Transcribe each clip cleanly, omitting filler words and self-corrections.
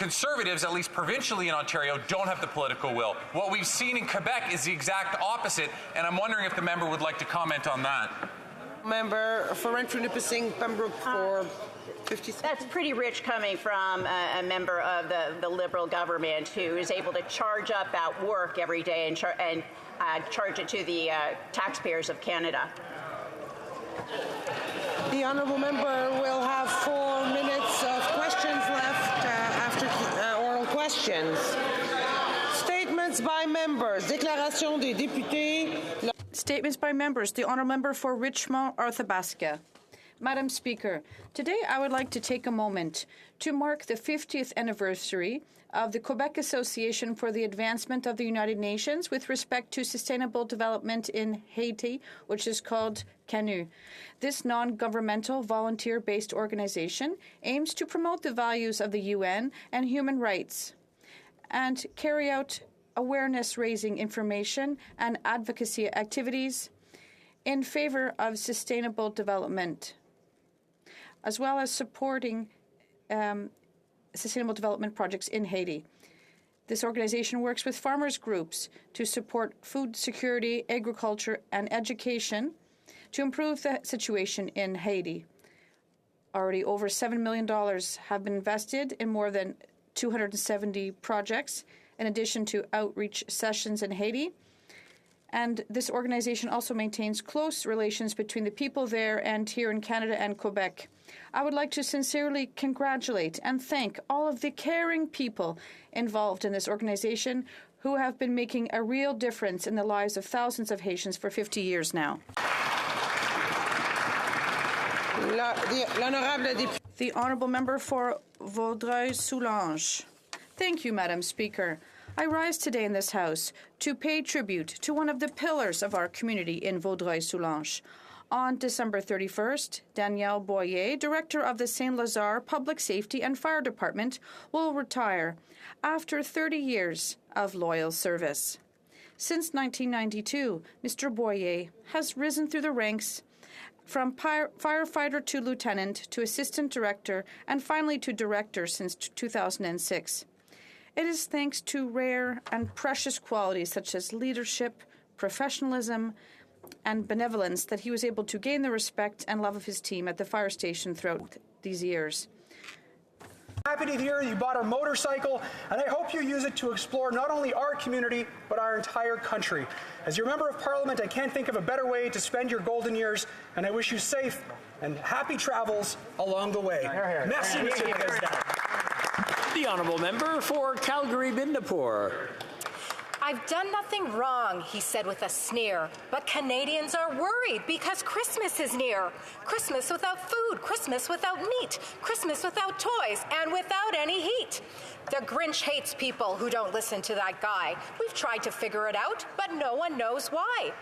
Conservatives, at least provincially in Ontario, don't have the political will. What we've seen in Quebec is the exact opposite, and I'm wondering if the member would like to comment on that. Member for Renfrew-Nipissing, Pembroke for 50 seconds. That's pretty rich coming from a member of the Liberal government who is able to charge up that work every day and charge it to the taxpayers of Canada. The honourable member will have 4 minutes of questions left after oral questions. Statements by members. Déclaration des députés. Statements by members. The honourable member for Richmond-Arthabaska. Madam Speaker, today I would like to take a moment to mark the 50th anniversary of the Quebec Association for the Advancement of the United Nations with respect to sustainable development in Haiti, which is called CANU. This non-governmental, volunteer-based organization aims to promote the values of the UN and human rights and carry out awareness-raising information and advocacy activities in favor of sustainable development, as well as supporting sustainable development projects in Haiti. This organization works with farmers' groups to support food security, agriculture, and education to improve the situation in Haiti. Already over $7 million have been invested in more than 270 projects, in addition to outreach sessions in Haiti. And this organization also maintains close relations between the people there and here in Canada and Quebec. I would like to sincerely congratulate and thank all of the caring people involved in this organization who have been making a real difference in the lives of thousands of Haitians for 50 years now. The honourable member for Vaudreuil-Soulanges. Thank you, Madam Speaker. I rise today in this House to pay tribute to one of the pillars of our community in Vaudreuil-Soulanges. On December 31st, Danielle Boyer, Director of the Saint-Lazare Public Safety and Fire Department, will retire after 30 years of loyal service. Since 1992, Mr. Boyer has risen through the ranks from firefighter to lieutenant to assistant director and finally to director since 2006. It is thanks to rare and precious qualities such as leadership, professionalism, and benevolence that he was able to gain the respect and love of his team at the fire station throughout these years. Happy to hear you bought a motorcycle, and I hope you use it to explore not only our community, but our entire country. As your member of parliament, I can't think of a better way to spend your golden years, and I wish you safe and happy travels along the way. Merci, Monsieur le Président. The honourable member for Calgary-Midnapore. I've done nothing wrong, he said with a sneer, but Canadians are worried because Christmas is near. Christmas without food, Christmas without meat, Christmas without toys, and without any heat. The Grinch hates people who don't listen to that guy. We've tried to figure it out, but no one knows why.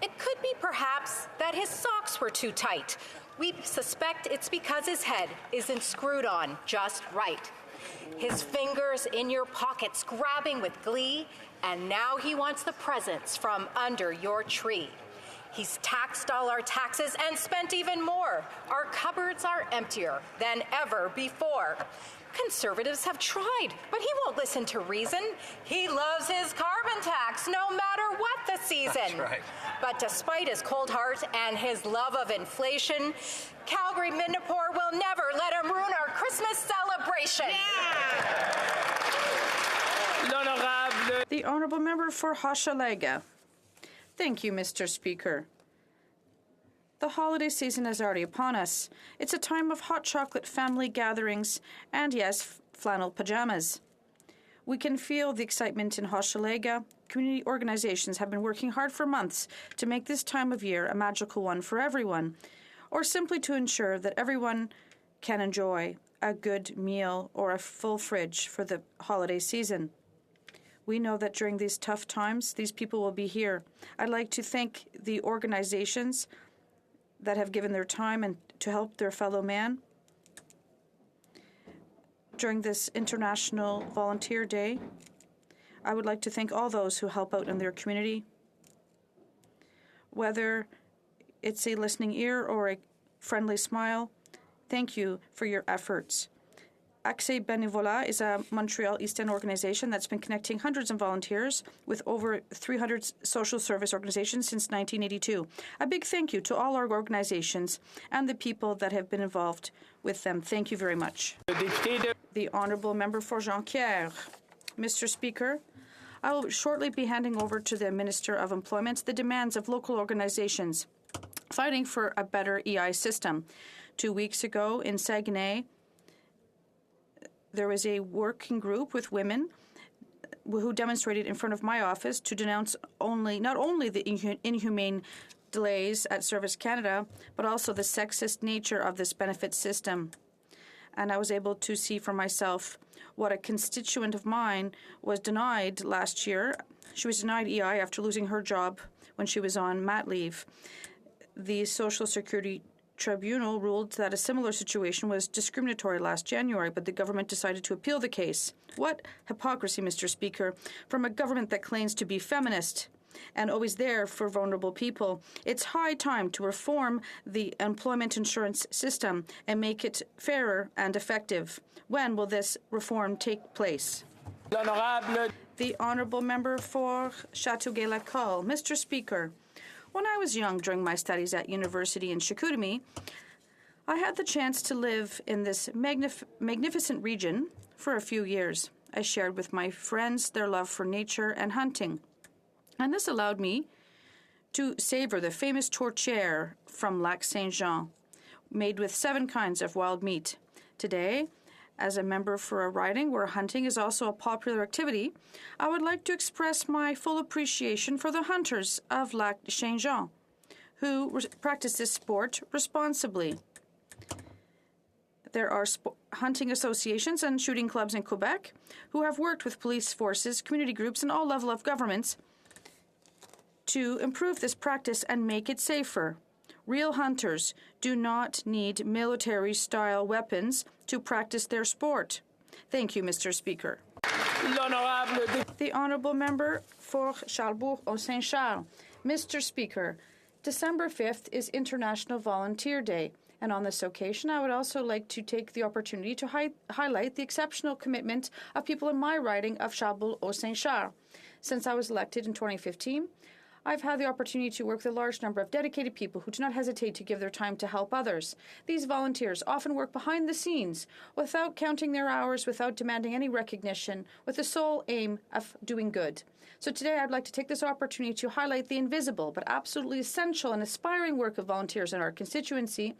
It could be perhaps that his socks were too tight. We suspect it's because his head isn't screwed on just right. His fingers in your pockets grabbing with glee, and now he wants the presents from under your tree. He's taxed all our taxes and spent even more. Our cupboards are emptier than ever before. Conservatives have tried, but he won't listen to reason. He loves his carbon tax no matter what the season. That's right. But despite his cold heart and his love of inflation, Calgary-Midnapore will never let him ruin our Christmas celebration. The honourable member for Hochelaga. Thank you, Mr. Speaker. The holiday season is already upon us. It's a time of hot chocolate family gatherings and, yes, flannel pajamas. We can feel the excitement in Hochelaga. Community organizations have been working hard for months to make this time of year a magical one for everyone, or simply to ensure that everyone can enjoy a good meal or a full fridge for the holiday season. We know that during these tough times, these people will be here. I'd like to thank the organizations that have given their time and to help their fellow man during this International Volunteer Day. I would like to thank all those who help out in their community, whether it's a listening ear or a friendly smile. Thank you for your efforts. HoC Bénévolat is a Montreal East End organization that's been connecting hundreds of volunteers with over 300 social service organizations since 1982. A big thank you to all our organizations and the people that have been involved with them. Thank you very much. The Honourable Member for Jonquière. Mr. Speaker, I will shortly be handing over to the Minister of Employment the demands of local organizations fighting for a better EI system. 2 weeks ago in Saguenay, there was a working group with women who demonstrated in front of my office to denounce not only the inhumane delays at Service Canada, but also the sexist nature of this benefit system. And I was able to see for myself what a constituent of mine was denied last year. She was denied EI after losing her job when she was on mat leave. The Social Security Tribunal ruled that a similar situation was discriminatory last January, but the government decided to appeal the case. What hypocrisy, Mr. Speaker, from a government that claims to be feminist and always there for vulnerable people. It's high time to reform the employment insurance system and make it fairer and effective. When will this reform take place? The Honourable Member for Châteauguay-Lacolle. Mr. Speaker, when I was young during my studies at university in Chicoutimi, I had the chance to live in this magnificent region for a few years. I shared with my friends their love for nature and hunting. And this allowed me to savor the famous tourtière from Lac Saint-Jean, made with 7 kinds of wild meat. Today, as a member for a riding where hunting is also a popular activity, I would like to express my full appreciation for the hunters of Lac Saint-Jean, who practice this sport responsibly. There are hunting associations and shooting clubs in Quebec who have worked with police forces, community groups, and all levels of governments to improve this practice and make it safer. Real hunters do not need military-style weapons to practice their sport. Thank you, Mr. Speaker. The Honourable Member for Charlebourg-Saint-Charles. Mr. Speaker, December 5th is International Volunteer Day, and on this occasion I would also like to take the opportunity to highlight the exceptional commitment of people in my riding of Charlebourg-Saint-Charles. Since I was elected in 2015, I've had the opportunity to work with a large number of dedicated people who do not hesitate to give their time to help others. These volunteers often work behind the scenes, without counting their hours, without demanding any recognition, with the sole aim of doing good. So today I'd like to take this opportunity to highlight the invisible but absolutely essential and aspiring work of volunteers in our constituency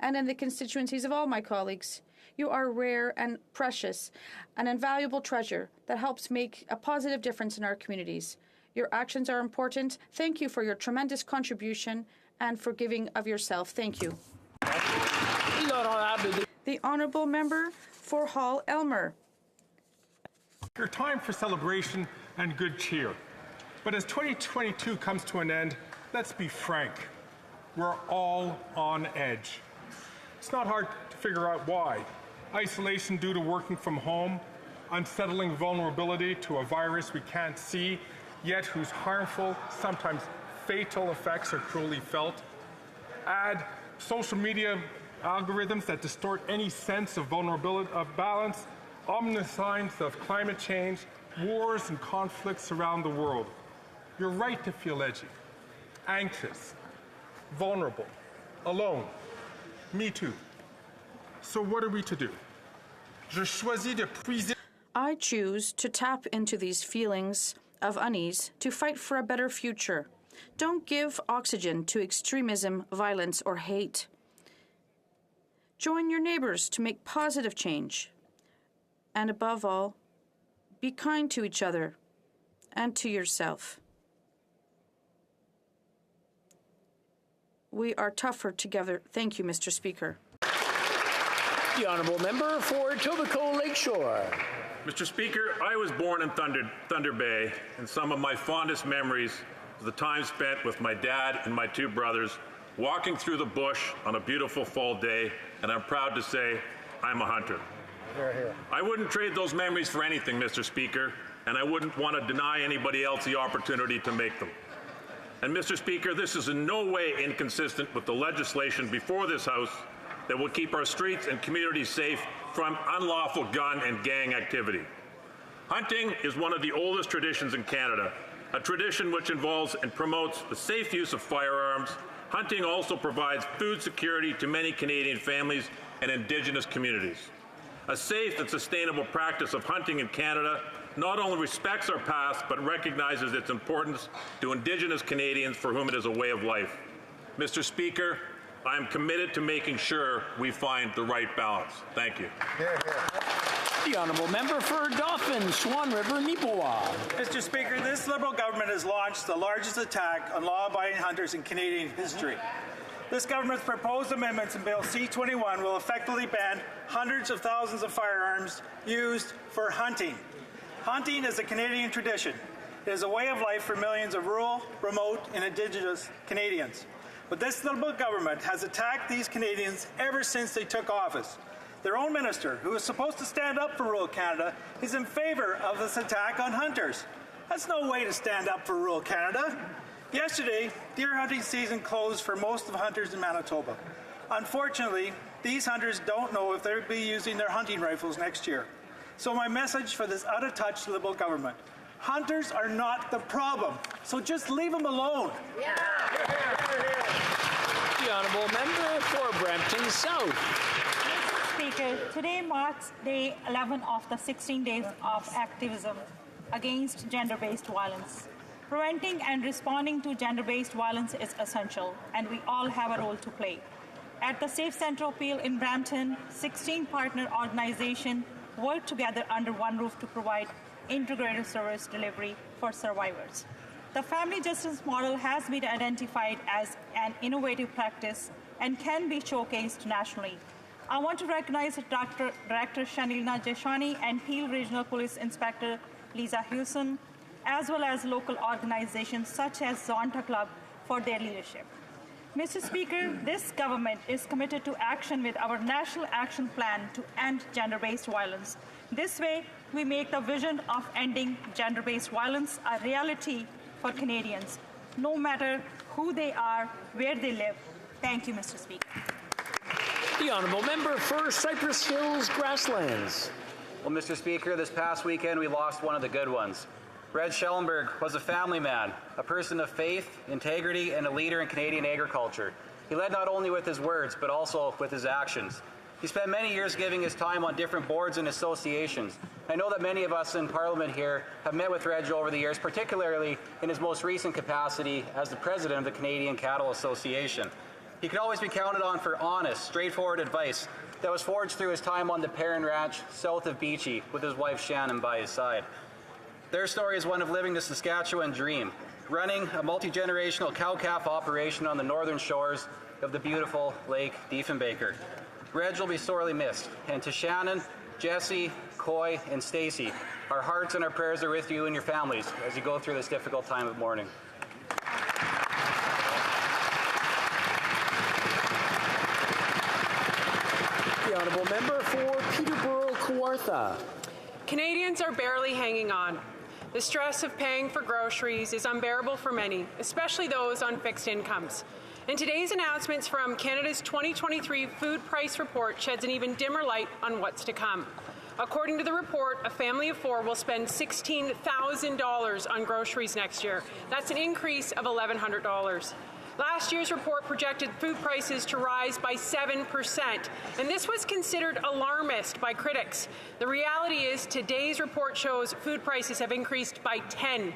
and in the constituencies of all my colleagues. You are rare and precious, an invaluable treasure that helps make a positive difference in our communities. Your actions are important. Thank you for your tremendous contribution and for giving of yourself. Thank you. The Honourable Member for Hall-Elmer. Your time for celebration and good cheer. But as 2022 comes to an end, let's be frank. We're all on edge. It's not hard to figure out why. Isolation due to working from home, unsettling vulnerability to a virus we can't see, yet whose harmful, sometimes fatal effects are cruelly felt. Add social media algorithms that distort any sense of vulnerability, of balance, ominous signs of climate change, wars and conflicts around the world. You're right to feel edgy, anxious, vulnerable, alone. Me too. So what are we to do? Je choisis de puiser. I choose to tap into these feelings of unease to fight for a better future. Don't give oxygen to extremism, violence, or hate. Join your neighbors to make positive change. And above all, be kind to each other and to yourself. We are tougher together. Thank you, Mr. Speaker. The Honourable Member for Etobicoke Lakeshore. Mr. Speaker, I was born in Thunder Bay, and some of my fondest memories is the time spent with my dad and my 2 brothers walking through the bush on a beautiful fall day, and I'm proud to say I'm a hunter. Here, here. I wouldn't trade those memories for anything, Mr. Speaker, and I wouldn't want to deny anybody else the opportunity to make them. And Mr. Speaker, this is in no way inconsistent with the legislation before this House that will keep our streets and communities safe from unlawful gun and gang activity. Hunting is one of the oldest traditions in Canada, a tradition which involves and promotes the safe use of firearms. Hunting also provides food security to many Canadian families and Indigenous communities. A safe and sustainable practice of hunting in Canada not only respects our past, but recognizes its importance to Indigenous Canadians for whom it is a way of life. Mr. Speaker, I am committed to making sure we find the right balance. Thank you. The honourable member for Dauphin, Swan River, Neepawa. Mr. Speaker, this Liberal government has launched the largest attack on law-abiding hunters in Canadian history. This government's proposed amendments in Bill C-21 will effectively ban hundreds of thousands of firearms used for hunting. Hunting is a Canadian tradition. It is a way of life for millions of rural, remote, and Indigenous Canadians. But this Liberal government has attacked these Canadians ever since they took office. Their own minister, who is supposed to stand up for rural Canada, is in favour of this attack on hunters. That's no way to stand up for rural Canada. Yesterday, deer hunting season closed for most of the hunters in Manitoba. Unfortunately, these hunters don't know if they'll be using their hunting rifles next year. So my message for this out-of-touch Liberal government: hunters are not the problem, so just leave them alone. The honourable member for Brampton South. Speaker, today marks day 11 of the 16 days of activism against gender-based violence. Preventing and responding to gender-based violence is essential, and we all have a role to play. At the Safe Centre Appeal in Brampton, 16 partner organizations work together under one roof to provide integrated service delivery for survivors. The family justice model has been identified as an innovative practice and can be showcased nationally. I want to recognize Director Shanilna Jeshani and Peel Regional Police Inspector Lisa Hewson, as well as local organizations such as Zonta Club for their leadership. Mr. Speaker, this government is committed to action with our National Action Plan to end gender-based violence. This way, we make the vision of ending gender-based violence a reality for Canadians, no matter who they are, where they live. Thank you, Mr. Speaker. The honourable member for Cypress Hills, Grasslands. Well, Mr. Speaker, this past weekend we lost one of the good ones. Red Schellenberg was a family man, a person of faith, integrity, and a leader in Canadian agriculture. He led not only with his words, but also with his actions. He spent many years giving his time on different boards and associations. I know that many of us in Parliament here have met with Reg over the years, particularly in his most recent capacity as the president of the Canadian Cattle Association. He could always be counted on for honest, straightforward advice that was forged through his time on the Perrin Ranch south of Beachy with his wife Shannon by his side. Their story is one of living the Saskatchewan dream, running a multi-generational cow-calf operation on the northern shores of the beautiful Lake Diefenbaker. Reg will be sorely missed, and to Shannon, Jesse, Coy, and Stacy, our hearts and our prayers are with you and your families as you go through this difficult time of mourning. The honourable member for Peterborough-Kawartha. Canadians are barely hanging on. The stress of paying for groceries is unbearable for many, especially those on fixed incomes. And today's announcements from Canada's 2023 Food Price Report sheds an even dimmer light on what's to come. According to the report, a family of four will spend $16,000 on groceries next year. That's an increase of $1,100. Last year's report projected food prices to rise by 7%, and this was considered alarmist by critics. The reality is today's report shows food prices have increased by 10%.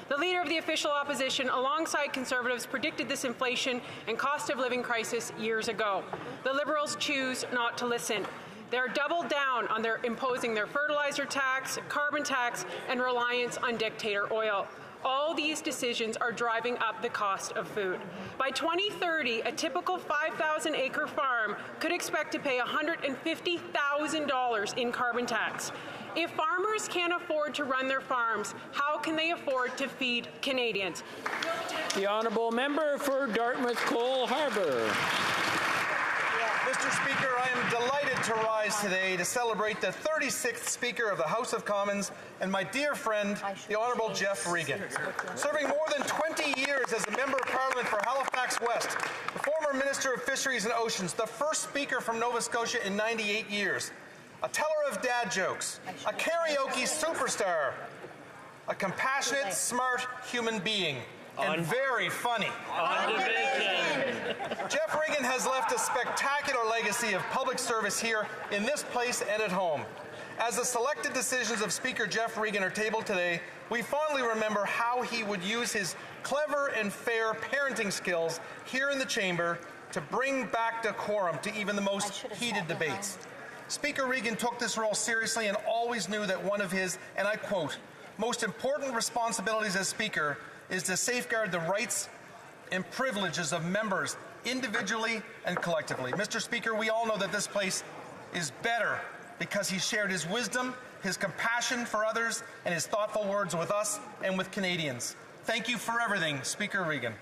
The leader of the official opposition, alongside Conservatives, predicted this inflation and cost of living crisis years ago. The Liberals choose not to listen. They're doubled down on their imposing their fertilizer tax, carbon tax, and reliance on dictator oil. All these decisions are driving up the cost of food. By 2030, a typical 5,000-acre farm could expect to pay $150,000 in carbon tax. If farmers can't afford to run their farms, how can they afford to feed Canadians? The honourable member for Dartmouth Cole Harbour. Mr. Speaker, I am delighted to rise today to celebrate the 36th Speaker of the House of Commons and my dear friend, the Honourable Jeff Regan. Serving more than 20 years as a Member of Parliament for Halifax West, the former Minister of Fisheries and Oceans, the first Speaker from Nova Scotia in 98 years, a teller of dad jokes, a karaoke superstar, a compassionate, smart human being, and very funny. Jeff Regan has left a spectacular legacy of public service here in this place and at home. As the selected decisions of Speaker Jeff Regan are tabled today, we fondly remember how he would use his clever and fair parenting skills here in the chamber to bring back decorum to even the most heated debates. Speaker Regan took this role seriously and always knew that one of his, and I quote, most important responsibilities as Speaker is to safeguard the rights and privileges of members individually and collectively. Mr. Speaker, we all know that this place is better because he shared his wisdom, his compassion for others, and his thoughtful words with us and with Canadians. Thank you for everything, Speaker Regan.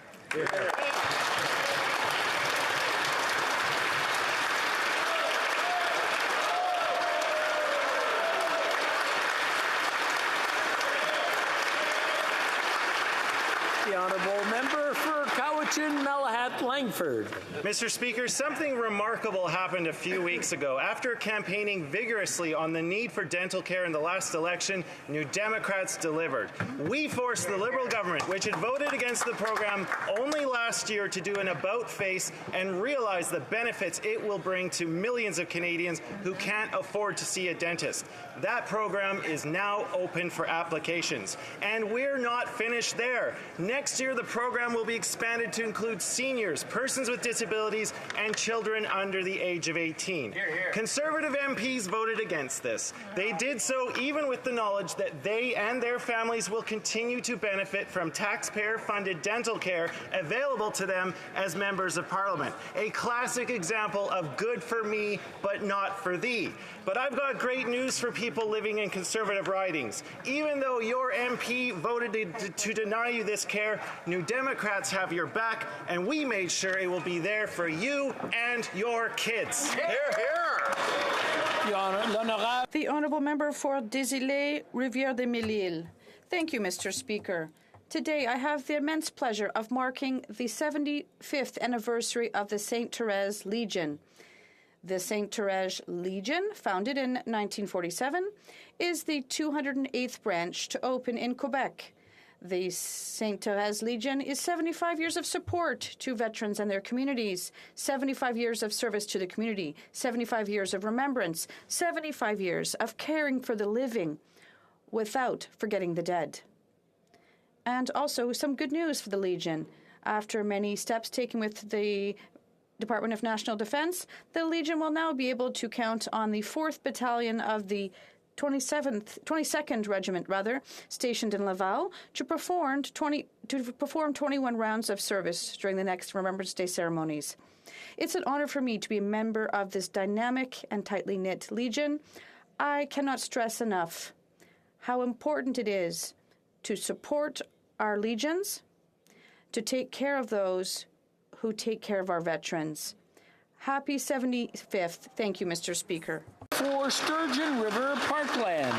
The Honourable Member for Cowichan, Malahat, Langford. Mr. Speaker, something remarkable happened a few weeks ago. After campaigning vigorously on the need for dental care in the last election, New Democrats delivered. We forced the Liberal government, which had voted against the program only last year, to do an about-face and realize the benefits it will bring to millions of Canadians who can't afford to see a dentist. That program is now open for applications. And we're not finished there. Next year, the program will be expanded to include seniors, persons with disabilities, and children under the age of 18. Hear, hear. Conservative MPs voted against this. They did so even with the knowledge that they and their families will continue to benefit from taxpayer-funded dental care available to them as members of Parliament. A classic example of good for me, but not for thee. But I've got great news for people living in Conservative ridings. Even though your MP voted to deny you this care, New Democrats have your back, and we made sure it will be there for you and your kids. Hear, hear. The Honourable Member for Désilets, Rivière-des-Mille-Îles. Thank you, Mr. Speaker. Today, I have the immense pleasure of marking the 75th anniversary of the St. Therese Legion. The St. Therese Legion, founded in 1947, is the 208th branch to open in Quebec. The St. Therese Legion is 75 years of support to veterans and their communities, 75 years of service to the community, 75 years of remembrance, 75 years of caring for the living without forgetting the dead. And also some good news for the Legion. After many steps taken with the Department of National Defence, the Legion will now be able to count on the 4th Battalion of the 22nd Regiment, stationed in Laval, to perform 21 rounds of service during the next Remembrance Day ceremonies. It's an honor for me to be a member of this dynamic and tightly knit Legion. I cannot stress enough how important it is to support our Legions, to take care of those who take care of our veterans. Happy 75th. Thank you, Mr. Speaker. For Sturgeon River Parkland.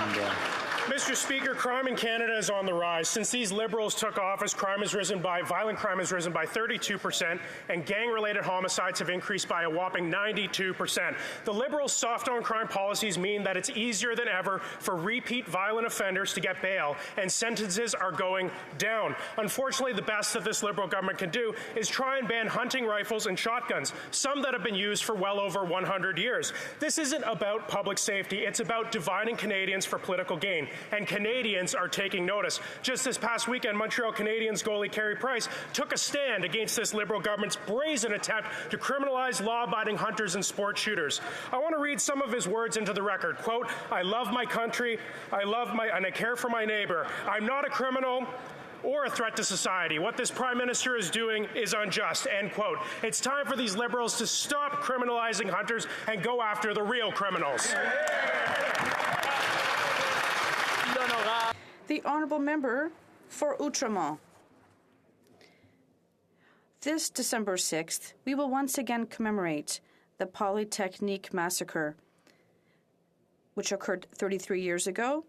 Mr. Speaker, crime in Canada is on the rise. Since these Liberals took office, violent crime has risen by 32%, and gang-related homicides have increased by a whopping 92%. The Liberals' soft-on-crime policies mean that it's easier than ever for repeat violent offenders to get bail, and sentences are going down. Unfortunately, the best that this Liberal government can do is try and ban hunting rifles and shotguns, some that have been used for well over 100 years. This isn't about public safety. It's about dividing Canadians for political gain. And Canadians are taking notice. Just this past weekend, Montreal Canadiens goalie Carey Price took a stand against this Liberal government's brazen attempt to criminalize law-abiding hunters and sport shooters. I want to read some of his words into the record. Quote, "I love my country, and I care for my neighbor. I'm not a criminal or a threat to society. What this Prime Minister is doing is unjust," end quote. It's time for these Liberals to stop criminalizing hunters and go after the real criminals. The Honourable Member for Outremont. This December 6th, we will once again commemorate the Polytechnique massacre, which occurred 33 years ago.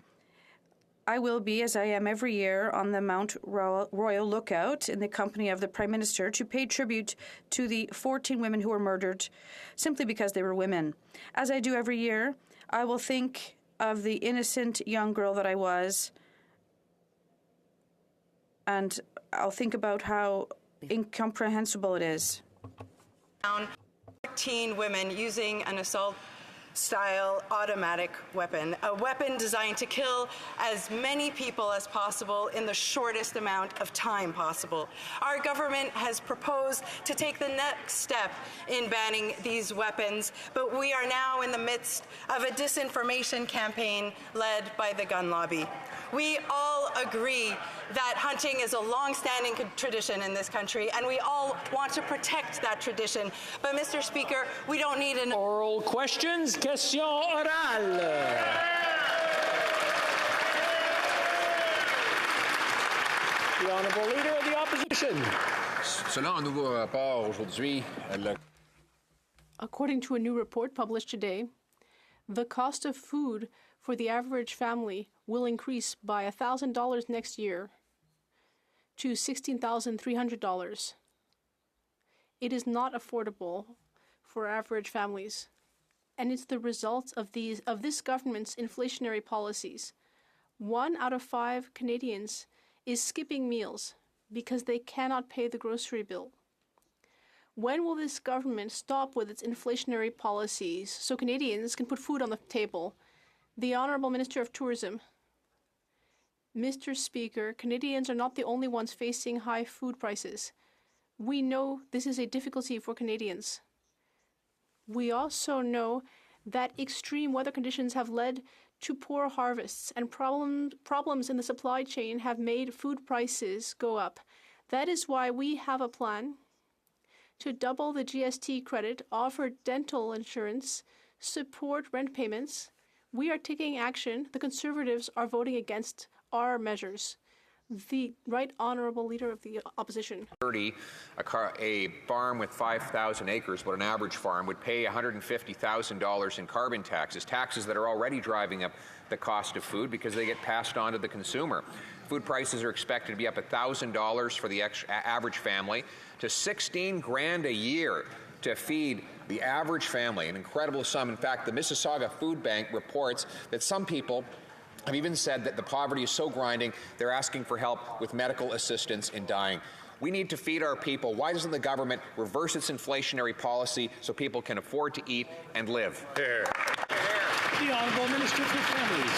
I will be, as I am every year, on the Mount Royal lookout in the company of the Prime Minister to pay tribute to the 14 women who were murdered simply because they were women. As I do every year, I will think of the innocent young girl that I was, and I'll think about how incomprehensible it is. 14 women using an assault-style automatic weapon, a weapon designed to kill as many people as possible in the shortest amount of time possible. Our government has proposed to take the next step in banning these weapons, but we are now in the midst of a disinformation campaign led by the gun lobby. We all agree that hunting is a long-standing tradition in this country, and we all want to protect that tradition. But, Mr. Speaker, we don't need an oral questions. Question orale. The Honourable Leader of the Opposition. Selon un nouveau rapport aujourd'hui, according to a new report published today, the cost of food for the average family will increase by $1,000 next year to $16,300. It is not affordable for average families, and it's the result of this government's inflationary policies. 1 out of 5 Canadians is skipping meals because they cannot pay the grocery bill. When will this government stop with its inflationary policies so Canadians can put food on the table? The Honourable Minister of Tourism. Mr. Speaker, Canadians are not the only ones facing high food prices. We know this is a difficulty for Canadians. We also know that extreme weather conditions have led to poor harvests, and problems in the supply chain have made food prices go up. That is why we have a plan to double the GST credit, offer dental insurance, support rent payments. We are taking action. The Conservatives are voting against our measures. The Right Honourable Leader of the Opposition. a farm with 5,000 acres, but an average farm, would pay $150,000 in carbon taxes that are already driving up the cost of food because they get passed on to the consumer. Food prices are expected to be up $1,000 for the average family to $16,000 a year to feed the average family, an incredible sum. In fact, the Mississauga Food Bank reports that some people have even said that the poverty is so grinding, they're asking for help with medical assistance in dying. We need to feed our people. Why doesn't the government reverse its inflationary policy so people can afford to eat and live? The Honourable Minister for Families.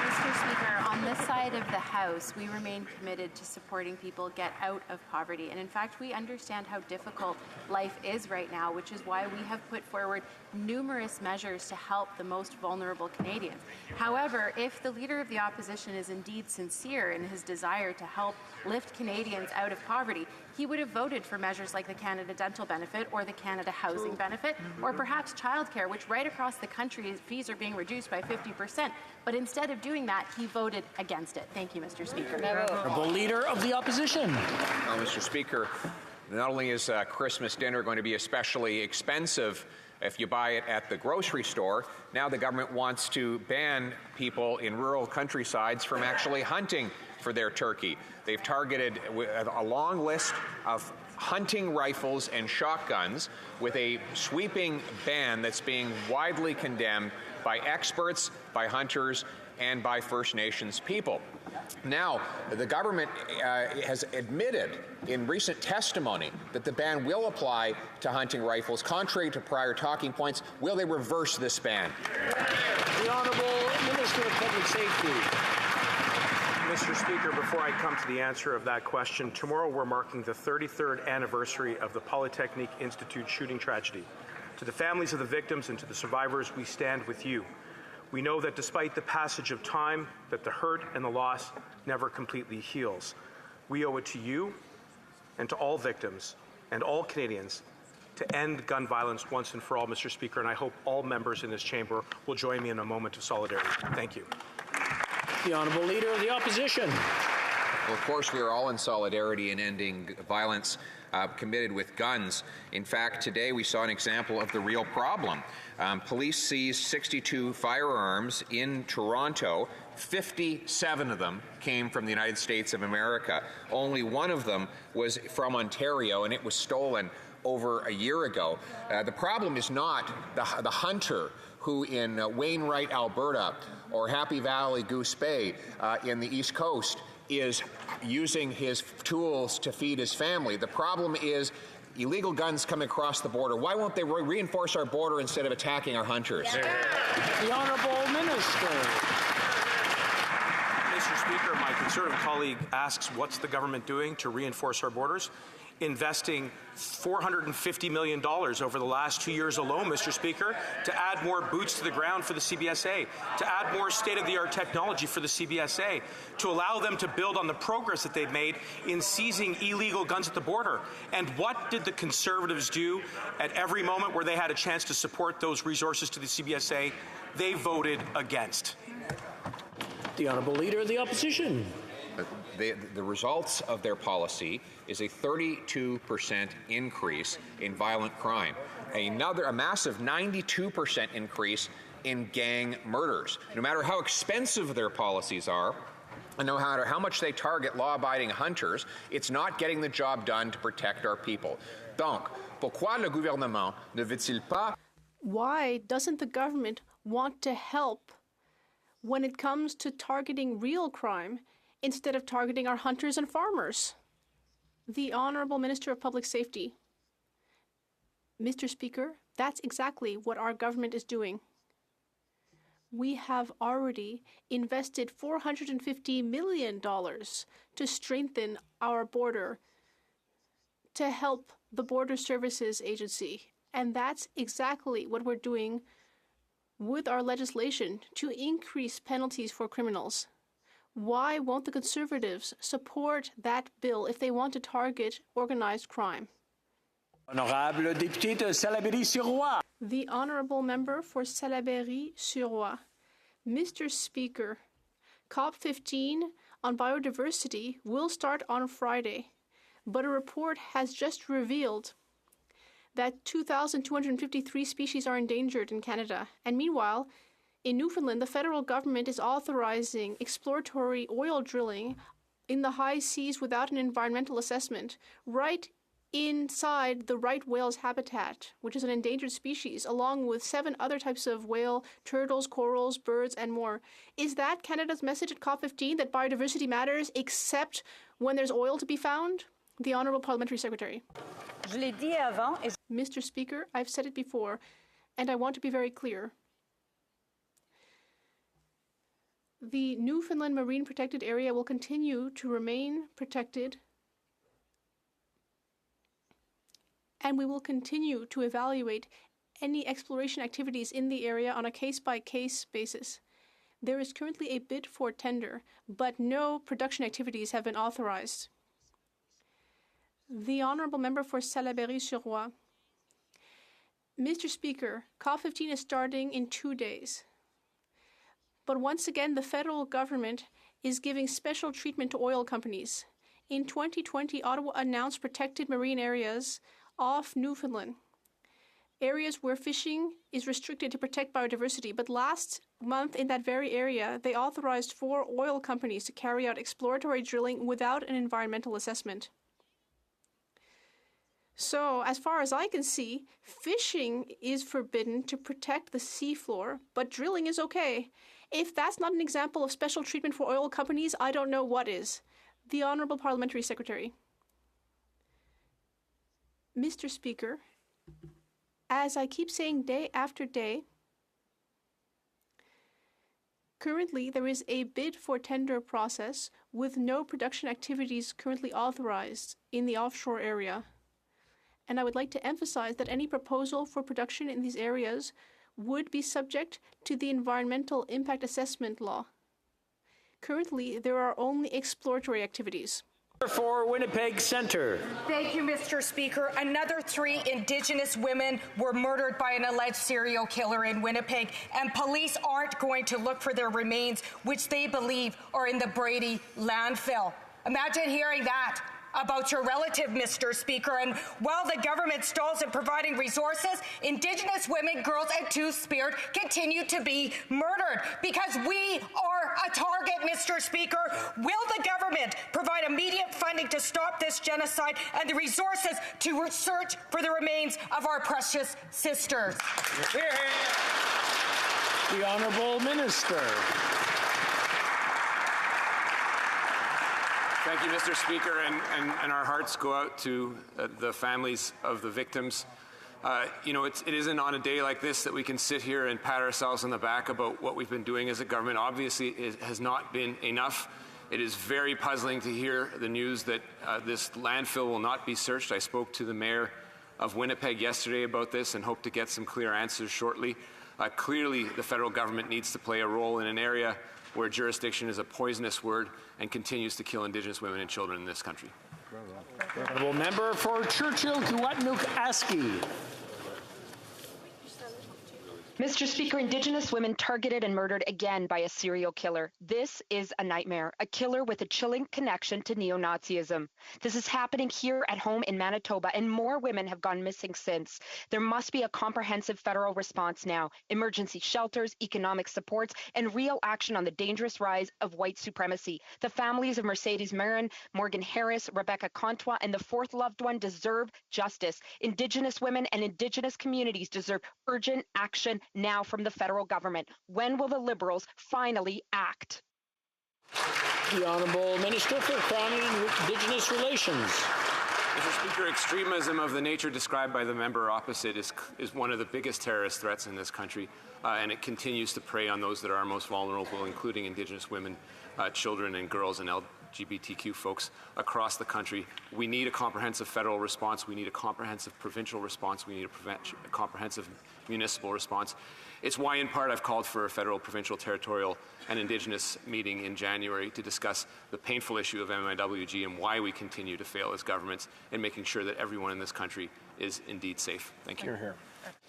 Mr. Speaker, on this side of the House, we remain committed to supporting people get out of poverty. And in fact, we understand how difficult life is right now, which is why we have put forward numerous measures to help the most vulnerable Canadians. However, if the Leader of the Opposition is indeed sincere in his desire to help lift Canadians out of poverty, he would have voted for measures like the Canada Dental Benefit or the Canada Housing Benefit, or perhaps childcare, which right across the country fees are being reduced by 50%. But instead of doing that, he voted against it. Thank you, Mr. Speaker. Honourable Leader of the Opposition. Well, Mr. Speaker, not only is Christmas dinner going to be especially expensive if you buy it at the grocery store, now the government wants to ban people in rural countrysides from actually hunting for their turkey. They've targeted a long list of hunting rifles and shotguns with a sweeping ban that's being widely condemned by experts, by hunters, and by First Nations people. Now, the government has admitted in recent testimony that the ban will apply to hunting rifles. Contrary to prior talking points, will they reverse this ban? The Honourable Minister of Public Safety. Mr. Speaker, before I come to the answer of that question, tomorrow we're marking the 33rd anniversary of the Polytechnique Institute shooting tragedy. To the families of the victims and to the survivors, we stand with you. We know that despite the passage of time, that the hurt and the loss never completely heals. We owe it to you and to all victims and all Canadians to end gun violence once and for all, Mr. Speaker, and I hope all members in this chamber will join me in a moment of solidarity. Thank you. The Honourable Leader of the Opposition. Well, of course, we are all in solidarity in ending violence committed with guns. In fact, today we saw an example of the real problem. Police seized 62 firearms in Toronto. 57 of them came from the United States of America. Only one of them was from Ontario, and it was stolen over a year ago. The problem is not the hunter who in Wainwright, Alberta, or Happy Valley, Goose Bay in the East Coast is using his tools to feed his family. The problem is illegal guns coming across the border. Why won't they reinforce our border instead of attacking our hunters? The Honourable Minister. Mr. Speaker, my Conservative colleague asks, what's the government doing to reinforce our borders? Investing $450 million over the last 2 years alone, Mr. Speaker, to add more boots to the ground for the CBSA, to add more state-of-the-art technology for the CBSA, to allow them to build on the progress that they've made in seizing illegal guns at the border. And what did the Conservatives do at every moment where they had a chance to support those resources to the CBSA? They voted against. The Honourable Leader of the Opposition. The results of their policy is a 32% increase in violent crime, a massive 92% increase in gang murders. No matter how expensive their policies are, and no matter how much they target law-abiding hunters, it's not getting the job done to protect our people. Donc, pourquoi le gouvernement ne veut-il pas? Why doesn't the government want to help when it comes to targeting real crime instead of targeting our hunters and farmers? The Honourable Minister of Public Safety. Mr. Speaker, that's exactly what our government is doing. We have already invested $450 million to strengthen our border to help the Border Services Agency. And that's exactly what we're doing with our legislation to increase penalties for criminals. Why won't the Conservatives support that bill if they want to target organized crime? Honorable député de Salaberry-sur-Roi. The Honourable Member for Salaberry-sur-Roi. Mr. Speaker, COP15 on biodiversity will start on Friday, but a report has just revealed that 2,253 species are endangered in Canada. And meanwhile, in Newfoundland, the federal government is authorizing exploratory oil drilling in the high seas without an environmental assessment, right inside the right whale's habitat, which is an endangered species, along with 7 other types of whale, turtles, corals, birds, and more. Is that Canada's message at COP15, that biodiversity matters except when there's oil to be found? The Honourable Parliamentary Secretary. Mr. Speaker, I've said it before, and I want to be very clear. The Newfoundland Marine Protected Area will continue to remain protected, and we will continue to evaluate any exploration activities in the area on a case-by-case basis. There is currently a bid for tender, but no production activities have been authorized. The Honourable Member for Salaberry-sur-Roi. Mr. Speaker, COP15 is starting in 2 days. But once again, the federal government is giving special treatment to oil companies. In 2020, Ottawa announced protected marine areas off Newfoundland, areas where fishing is restricted to protect biodiversity. But last month, in that very area, they authorized 4 oil companies to carry out exploratory drilling without an environmental assessment. So, as far as I can see, fishing is forbidden to protect the seafloor, but drilling is okay. If that's not an example of special treatment for oil companies, I don't know what is. The Honourable Parliamentary Secretary. Mr. Speaker, as I keep saying day after day, currently there is a bid for tender process with no production activities currently authorized in the offshore area. And I would like to emphasize that any proposal for production in these areas would be subject to the Environmental Impact Assessment Law. Currently, there are only exploratory activities. For Winnipeg Centre. Thank you, Mr. Speaker. Another 3 Indigenous women were murdered by an alleged serial killer in Winnipeg, and police aren't going to look for their remains, which they believe are in the Brady landfill. Imagine hearing that about your relative, Mr. Speaker. And while the government stalls in providing resources, Indigenous women, girls, and Two-Spirit continue to be murdered because we are a target, Mr. Speaker. Will the government provide immediate funding to stop this genocide and the resources to search for the remains of our precious sisters? The Honourable Minister. Thank you, Mr. Speaker, and our hearts go out to the families of the victims. It isn't on a day like this that we can sit here and pat ourselves on the back about what we've been doing as a government. Obviously, it has not been enough. It is very puzzling to hear the news that this landfill will not be searched. I spoke to the mayor of Winnipeg yesterday about this and hope to get some clear answers shortly. Clearly, the federal government needs to play a role in an area where jurisdiction is a poisonous word and continues to kill Indigenous women and children in this country. Honourable Member for Churchill-Kiwatinuk-Aski. Mr. Speaker, Indigenous women targeted and murdered again by a serial killer. This is a nightmare, a killer with a chilling connection to neo-Nazism. This is happening here at home in Manitoba, and more women have gone missing since. There must be a comprehensive federal response now, emergency shelters, economic supports, and real action on the dangerous rise of white supremacy. The families of Mercedes Marin, Morgan Harris, Rebecca Contois, and the fourth loved one deserve justice. Indigenous women and Indigenous communities deserve urgent action now from the federal government. When will the Liberals finally act? The Honourable Minister for Crown and Indigenous Relations. Mr. Speaker, extremism of the nature described by the member opposite is one of the biggest terrorist threats in this country, and it continues to prey on those that are most vulnerable, including Indigenous women, children and girls, and LGBTQ folks across the country. We need a comprehensive federal response. We need a comprehensive provincial response. We need a comprehensive municipal response. It's why, in part, I've called for a federal, provincial, territorial, and Indigenous meeting in January to discuss the painful issue of MIWG and why we continue to fail as governments in making sure that everyone in this country is indeed safe. Thank you. Hear, hear.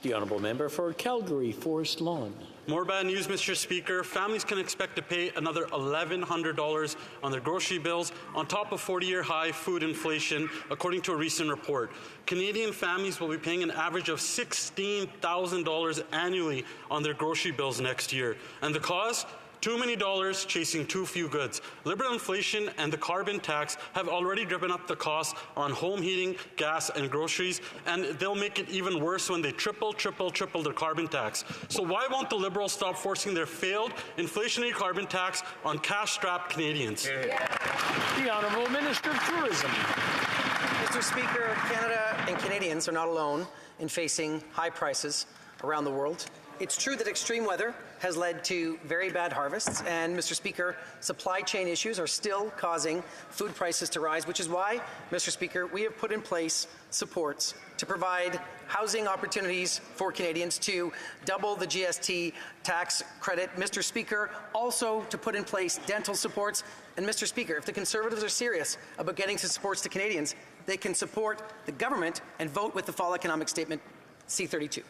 The Honourable Member for Calgary, Forest Lawn. More bad news, Mr. Speaker. Families can expect to pay another $1,100 on their grocery bills on top of 40-year high food inflation, according to a recent report. Canadian families will be paying an average of $16,000 annually on their grocery bills next year. And the cause? Too many dollars chasing too few goods. Liberal inflation and the carbon tax have already driven up the costs on home heating, gas, and groceries, and they'll make it even worse when they triple their carbon tax. So why won't the Liberals stop forcing their failed inflationary carbon tax on cash-strapped Canadians? The Honourable Minister of Tourism. Mr. Speaker, Canada and Canadians are not alone in facing high prices around the world. It's true that extreme weather has led to very bad harvests, and, Mr. Speaker, supply chain issues are still causing food prices to rise, which is why, Mr. Speaker, we have put in place supports to provide housing opportunities for Canadians, to double the GST tax credit, Mr. Speaker, also to put in place dental supports. And, Mr. Speaker, if the Conservatives are serious about getting some supports to Canadians, they can support the government and vote with the Fall Economic Statement C-32.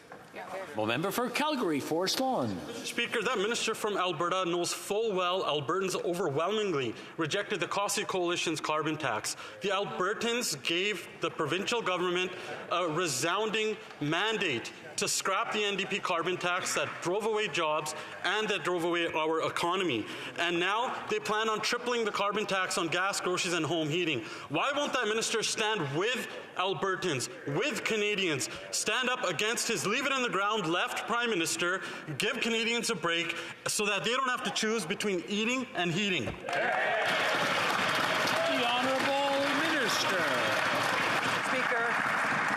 Well, member for Calgary, Forest Lawn. Speaker, that minister from Alberta knows full well Albertans overwhelmingly rejected the HoC Coalition's carbon tax. The Albertans gave the provincial government a resounding mandate to scrap the NDP carbon tax that drove away jobs and that drove away our economy. And now they plan on tripling the carbon tax on gas, groceries, and home heating. Why won't that minister stand with Albertans, with Canadians, stand up against his leave-it-in-the-ground left Prime Minister, give Canadians a break so that they don't have to choose between eating and heating? The Honourable Minister. Speaker,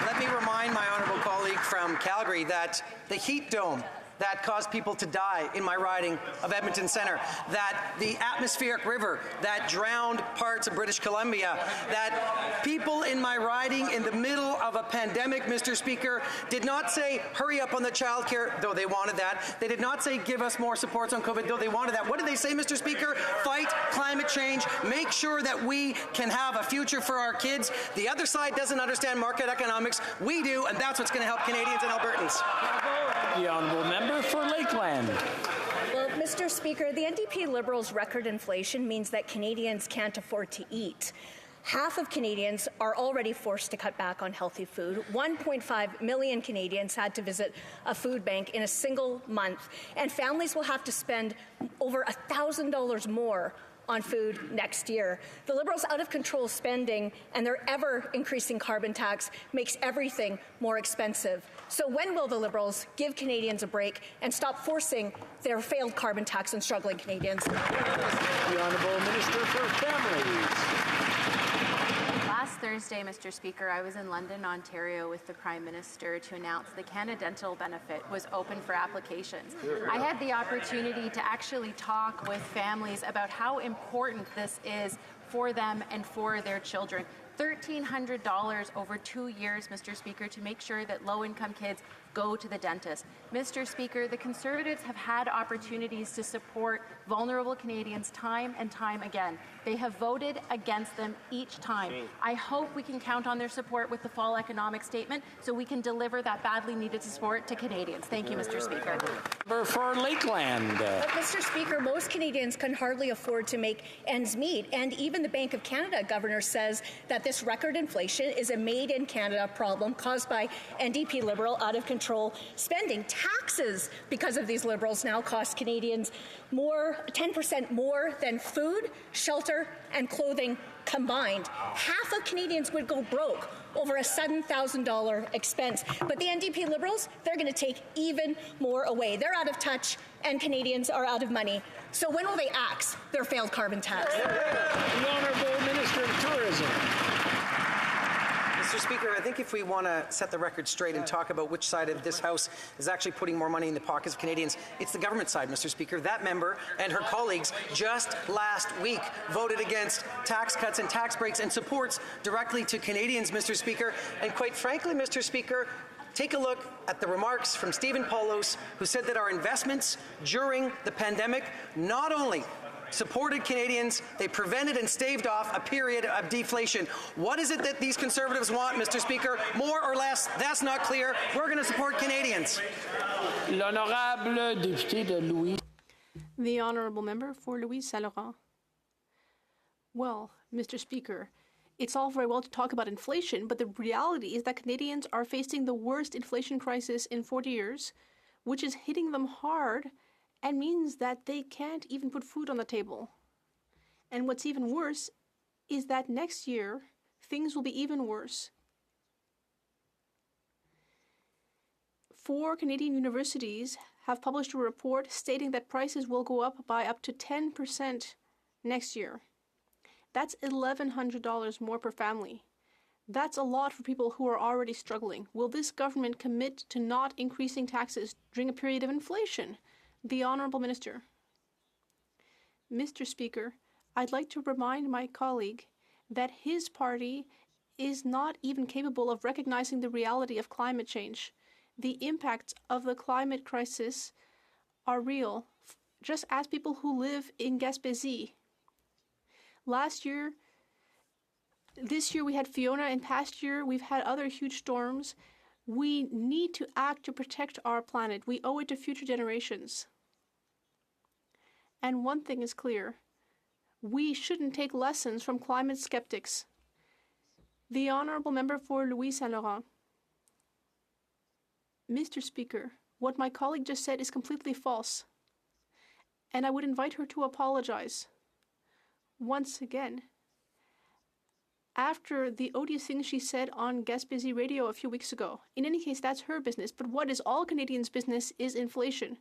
let me remind my honourable colleague from Calgary that the heat dome that caused people to die in my riding of Edmonton Centre, that the atmospheric river that drowned parts of British Columbia, that people in my riding in the middle of a pandemic, Mr. Speaker, did not say hurry up on the childcare, though they wanted that. They did not say give us more supports on COVID, though they wanted that. What did they say, Mr. Speaker? Fight climate change, make sure that we can have a future for our kids. The other side doesn't understand market economics. We do, and that's what's going to help Canadians and Albertans. The Honourable Member for Lakeland. Well, Mr. Speaker, the NDP Liberals' record inflation means that Canadians can't afford to eat. Half of Canadians are already forced to cut back on healthy food. 1.5 million Canadians had to visit a food bank in a single month, and families will have to spend over $1,000 more on food next year. The Liberals' out-of-control spending and their ever-increasing carbon tax makes everything more expensive. So when will the Liberals give Canadians a break and stop forcing their failed carbon tax on struggling Canadians? The Honourable Minister for Families. Last Thursday, Mr. Speaker, I was in London, Ontario with the Prime Minister to announce the Canada Dental benefit was open for applications. I had the opportunity to actually talk with families about how important this is for them and for their children. $1,300 over 2 years, Mr. Speaker, to make sure that low-income kids go to the dentist. Mr. Speaker, the Conservatives have had opportunities to support vulnerable Canadians time and time again. They have voted against them each time. I hope we can count on their support with the fall economic statement so we can deliver that badly needed support to Canadians. Thank you, Mr. Speaker. For Lakeland. But, Mr. Speaker, most Canadians can hardly afford to make ends meet, and even the Bank of Canada governor says that this record inflation is a made-in-Canada problem caused by NDP Liberal out-of-control spending. Taxes, because of these Liberals, now cost Canadians 10% more than food, shelter, and clothing combined. Half of Canadians would go broke over a sudden $1,000 expense. But the NDP Liberals, they're going to take even more away. They're out of touch, and Canadians are out of money. So when will they axe their failed carbon tax? The Honourable Minister of Tourism. Mr. Speaker, I think if we want to set the record straight and talk about which side of this House is actually putting more money in the pockets of Canadians, it's the government side, Mr. Speaker. That member and her colleagues just last week voted against tax cuts and tax breaks and supports directly to Canadians, Mr. Speaker. And quite frankly, Mr. Speaker, take a look at the remarks from Stephen Paulos, who said that our investments during the pandemic not only supported Canadians, they prevented and staved off a period of deflation. What is it that these Conservatives want, Mr. Speaker? More or less? That's not clear. We're going to support Canadians. L'honorable député de Louis. The Honourable Member for Louis Saint-Laurent. Well, Mr. Speaker, it's all very well to talk about inflation, but the reality is that Canadians are facing the worst inflation crisis in 40 years, which is hitting them hard and means that they can't even put food on the table. And what's even worse is that next year, things will be even worse. 4 Canadian universities have published a report stating that prices will go up by up to 10% next year. That's $1,100 more per family. That's a lot for people who are already struggling. Will this government commit to not increasing taxes during a period of inflation? The Honourable Minister. Mr. Speaker, I'd like to remind my colleague that his party is not even capable of recognizing the reality of climate change. The impacts of the climate crisis are real. Just ask people who live in Gaspésie. This year we had Fiona, and past year we've had other huge storms. We need to act to protect our planet. We owe it to future generations. And one thing is clear. We shouldn't take lessons from climate skeptics. The Honourable Member for Louis Saint-Laurent. Mr. Speaker, what my colleague just said is completely false. And I would invite her to apologize. Once again. After the odious things she said on Gaspésie Radio a few weeks ago. In any case, that's her business. But what is all Canadians' business is inflation.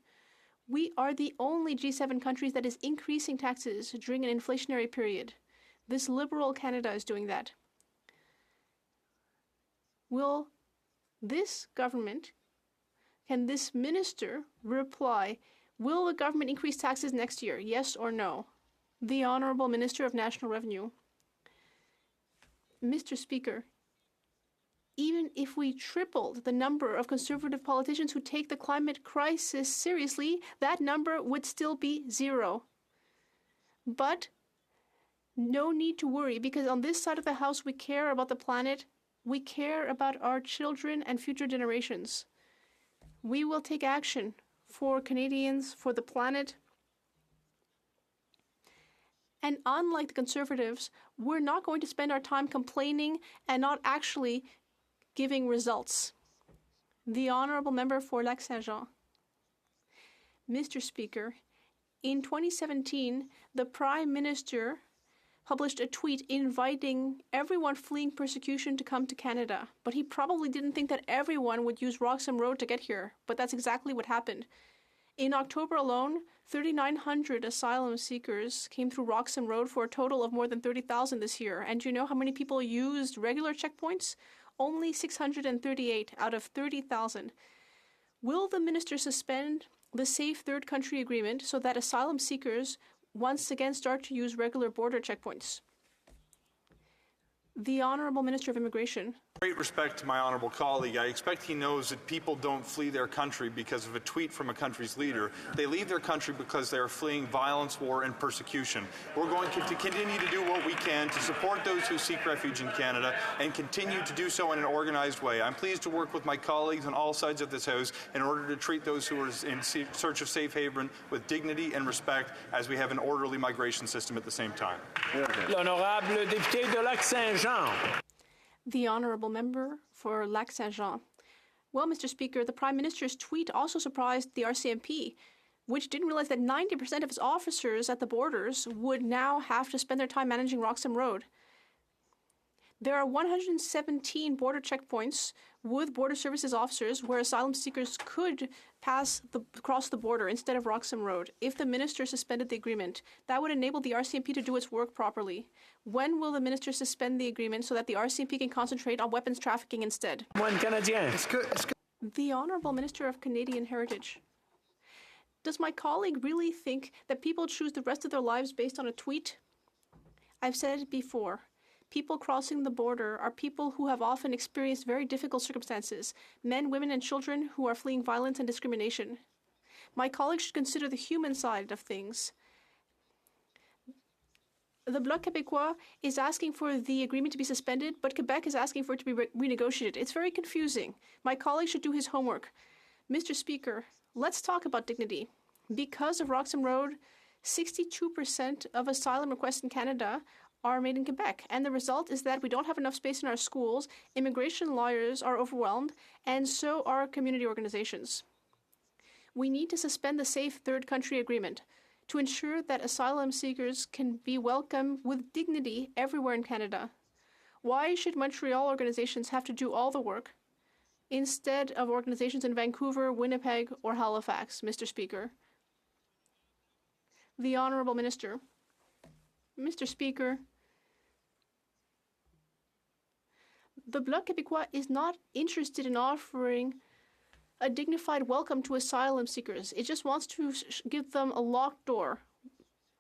We are the only G7 countries that is increasing taxes during an inflationary period. This Liberal Canada is doing that. Will this government, can this minister reply, will the government increase taxes next year, yes or no? The Honourable Minister of National Revenue. Mr. Speaker, even if we tripled the number of Conservative politicians who take the climate crisis seriously, that number would still be 0. But no need to worry, because on this side of the House we care about the planet, we care about our children and future generations. We will take action for Canadians, for the planet, And unlike the Conservatives, we're not going to spend our time complaining and not actually giving results. The Honourable Member for Lac-Saint-Jean. Mr. Speaker, in 2017, the Prime Minister published a tweet inviting everyone fleeing persecution to come to Canada. But he probably didn't think that everyone would use Roxham Road to get here. But that's exactly what happened. In October alone, 3,900 asylum seekers came through Roxham Road for a total of more than 30,000 this year. And do you know how many people used regular checkpoints? Only 638 out of 30,000. Will the minister suspend the Safe Third Country Agreement so that asylum seekers once again start to use regular border checkpoints? The Honourable Minister of Immigration. Great respect to my honourable colleague. I expect he knows that people don't flee their country because of a tweet from a country's leader. They leave their country because they are fleeing violence, war, and persecution. We're going to continue to do what we can to support those who seek refuge in Canada and continue to do so in an organized way. I'm pleased to work with my colleagues on all sides of this House in order to treat those who are in search of safe haven with dignity and respect as we have an orderly migration system at the same time. L'honorable député de Lac-Saint-Jean. The Honourable Member for Lac-Saint-Jean. Well, Mr. Speaker, the Prime Minister's tweet also surprised the RCMP, which didn't realize that 90% of its officers at the borders would now have to spend their time managing Roxham Road. There are 117 border checkpoints with Border Services officers where asylum seekers could cross the border instead of Roxham Road. If the minister suspended the agreement, that would enable the RCMP to do its work properly. When will the minister suspend the agreement so that the RCMP can concentrate on weapons trafficking instead? The Honourable Minister of Canadian Heritage. Does my colleague really think that people choose the rest of their lives based on a tweet? I've said it before. People crossing the border are people who have often experienced very difficult circumstances, men, women, and children who are fleeing violence and discrimination. My colleagues should consider the human side of things. The Bloc Québécois is asking for the agreement to be suspended, but Quebec is asking for it to be renegotiated. It's very confusing. My colleague should do his homework. Mr. Speaker, let's talk about dignity. Because of Roxham Road, 62% of asylum requests in Canada are made in Quebec, and the result is that we don't have enough space in our schools, immigration lawyers are overwhelmed, and so are community organizations. We need to suspend the Safe Third Country Agreement to ensure that asylum seekers can be welcomed with dignity everywhere in Canada. Why should Montreal organizations have to do all the work instead of organizations in Vancouver, Winnipeg, or Halifax, Mr. Speaker? The Honourable Minister. Mr. Speaker, the Bloc Québécois is not interested in offering a dignified welcome to asylum seekers. It just wants to give them a locked door,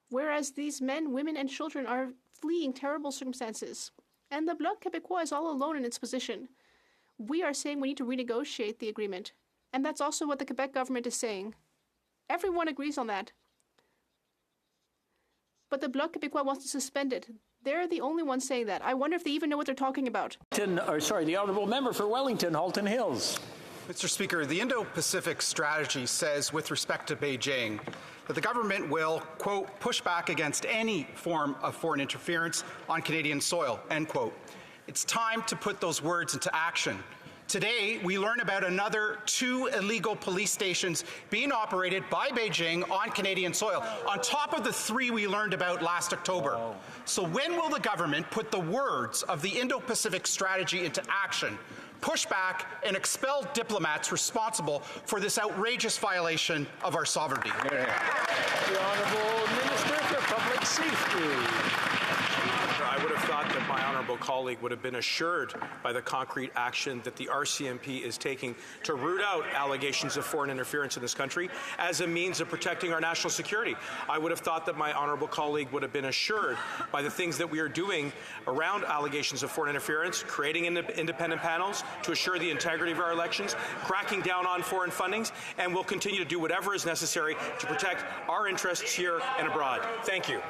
whereas these men, women, and children are fleeing terrible circumstances. And the Bloc Québécois is all alone in its position. We are saying we need to renegotiate the agreement, and that's also what the Quebec government is saying. Everyone agrees on that. But the Bloc Québécois wants to suspend it. They're the only ones saying that. I wonder if they even know what they're talking about. The Honourable Member for Wellington, Halton Hills. Mr. Speaker, the Indo-Pacific strategy says, with respect to Beijing, that the government will, quote, push back against any form of foreign interference on Canadian soil, end quote. It's time to put those words into action. Today, we learn about another 2 illegal police stations being operated by Beijing on Canadian soil, on top of the 3 we learned about last October. So when will the government put the words of the Indo-Pacific strategy into action, push back, and expel diplomats responsible for this outrageous violation of our sovereignty? The Honourable Minister for Public Safety. I would have thought that my honourable colleague would have been assured by the concrete action that the RCMP is taking to root out allegations of foreign interference in this country as a means of protecting our national security. I would have thought that my honourable colleague would have been assured by the things that we are doing around allegations of foreign interference, creating independent panels to assure the integrity of our elections, cracking down on foreign fundings, and we'll continue to do whatever is necessary to protect our interests here and abroad. Thank you.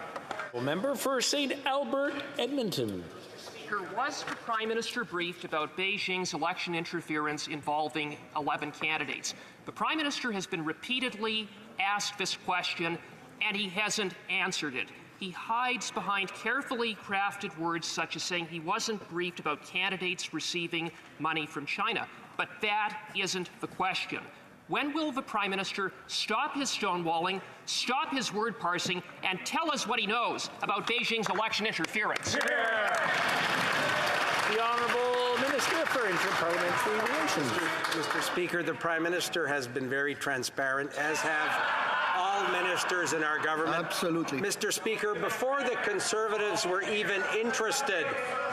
Member for St. Albert, Edmonton. Speaker, was the Prime Minister briefed about Beijing's election interference involving 11 candidates? The Prime Minister has been repeatedly asked this question, and he hasn't answered it. he hides behind carefully crafted words such as saying he wasn't briefed about candidates receiving money from China. But that isn't the question. When will the Prime Minister stop his stonewalling, stop his word parsing, and tell us what he knows about Beijing's election interference? The Honourable Minister for Interparliamentary Relations. Mr. Speaker, the Prime Minister has been very transparent, as have all ministers in our government. Absolutely. Mr. Speaker, before the Conservatives were even interested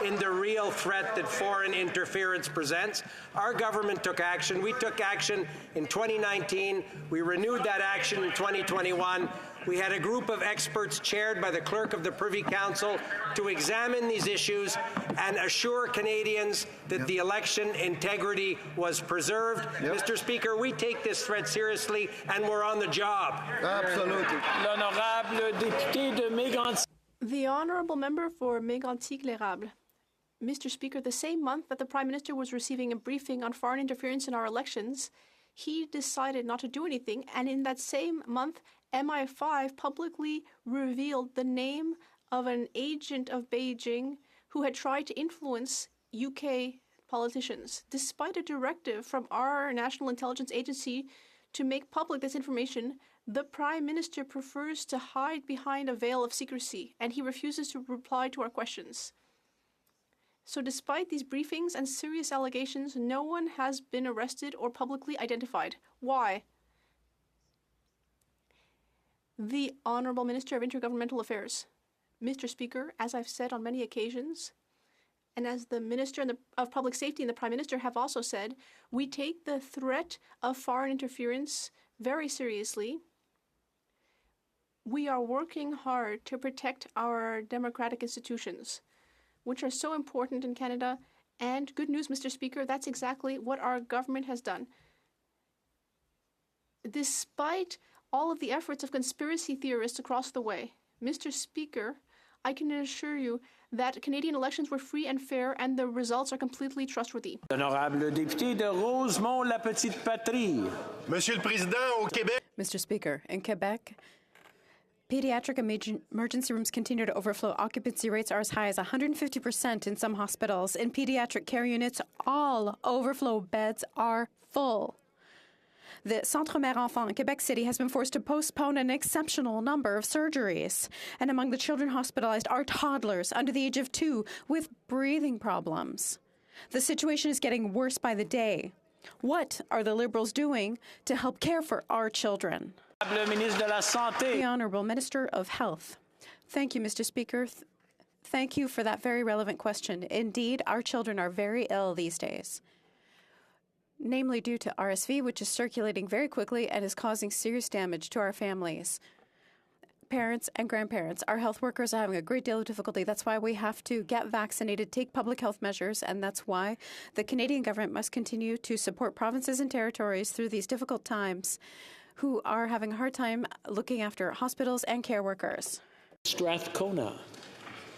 in the real threat that foreign interference presents, our government took action. We took action in 2019. We renewed that action in 2021. We had a group of experts chaired by the Clerk of the Privy Council to examine these issues and assure Canadians that the election integrity was preserved. Mr. Speaker, we take this threat seriously and we're on the job. Absolutely. L'honorable député de Mégantic. The Honourable Member for Mégantic-l'Érable. Mr. Speaker, the same month that the Prime Minister was receiving a briefing on foreign interference in our elections, he decided not to do anything, and in that same month, MI5 publicly revealed the name of an agent of Beijing who had tried to influence UK politicians. Despite a directive from our National Intelligence Agency to make public this information, the Prime Minister prefers to hide behind a veil of secrecy, and he refuses to reply to our questions. So despite these briefings and serious allegations, no one has been arrested or publicly identified. Why? The Honourable Minister of Intergovernmental Affairs. Mr. Speaker, as I've said on many occasions, and as the Minister of Public Safety and the Prime Minister have also said, we take the threat of foreign interference very seriously. We are working hard to protect our democratic institutions, which are so important in Canada. And good news, Mr. Speaker, that's exactly what our government has done. Despite all of the efforts of conspiracy theorists across the way, Mr. Speaker, I can assure you that Canadian elections were free and fair and the results are completely trustworthy. L'honorable député de Rosemont-la-Petite-Patrie. Monsieur le Président, au Québec. Mr. Speaker, in Quebec, pediatric emergency rooms continue to overflow. Occupancy rates are as high as 150% in some hospitals. In pediatric care units, all overflow beds are full. The Centre Mère Enfant in Quebec City has been forced to postpone an exceptional number of surgeries. And among the children hospitalized are toddlers under the age of 2 with breathing problems. The situation is getting worse by the day. What are the Liberals doing to help care for our children? The Honourable Minister of Health. Thank you, Mr. Speaker. Thank you for that very relevant question. Indeed, our children are very ill these days, namely due to RSV, which is circulating very quickly and is causing serious damage to our families. Parents and grandparents, our health workers are having a great deal of difficulty. That's why we have to get vaccinated, take public health measures, and that's why the Canadian government must continue to support provinces and territories through these difficult times who are having a hard time looking after hospitals and care workers. Strathcona.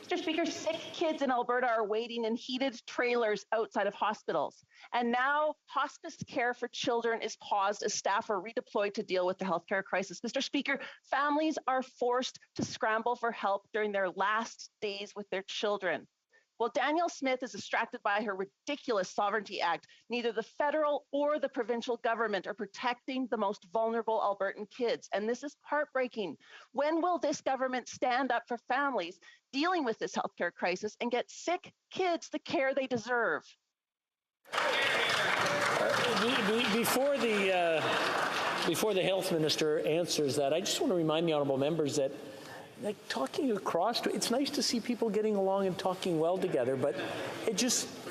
Mr. Speaker, sick kids in Alberta are waiting in heated trailers outside of hospitals. And now hospice care for children is paused as staff are redeployed to deal with the healthcare crisis. Mr. Speaker, families are forced to scramble for help during their last days with their children. While Danielle Smith is distracted by her ridiculous Sovereignty Act, neither the federal or the provincial government are protecting the most vulnerable Albertan kids. And this is heartbreaking. When will this government stand up for families dealing with this healthcare crisis and get sick kids the care they deserve? Before the health minister answers that, I just want to remind the honourable members that talking across, it's nice to see people getting along and talking well together, but it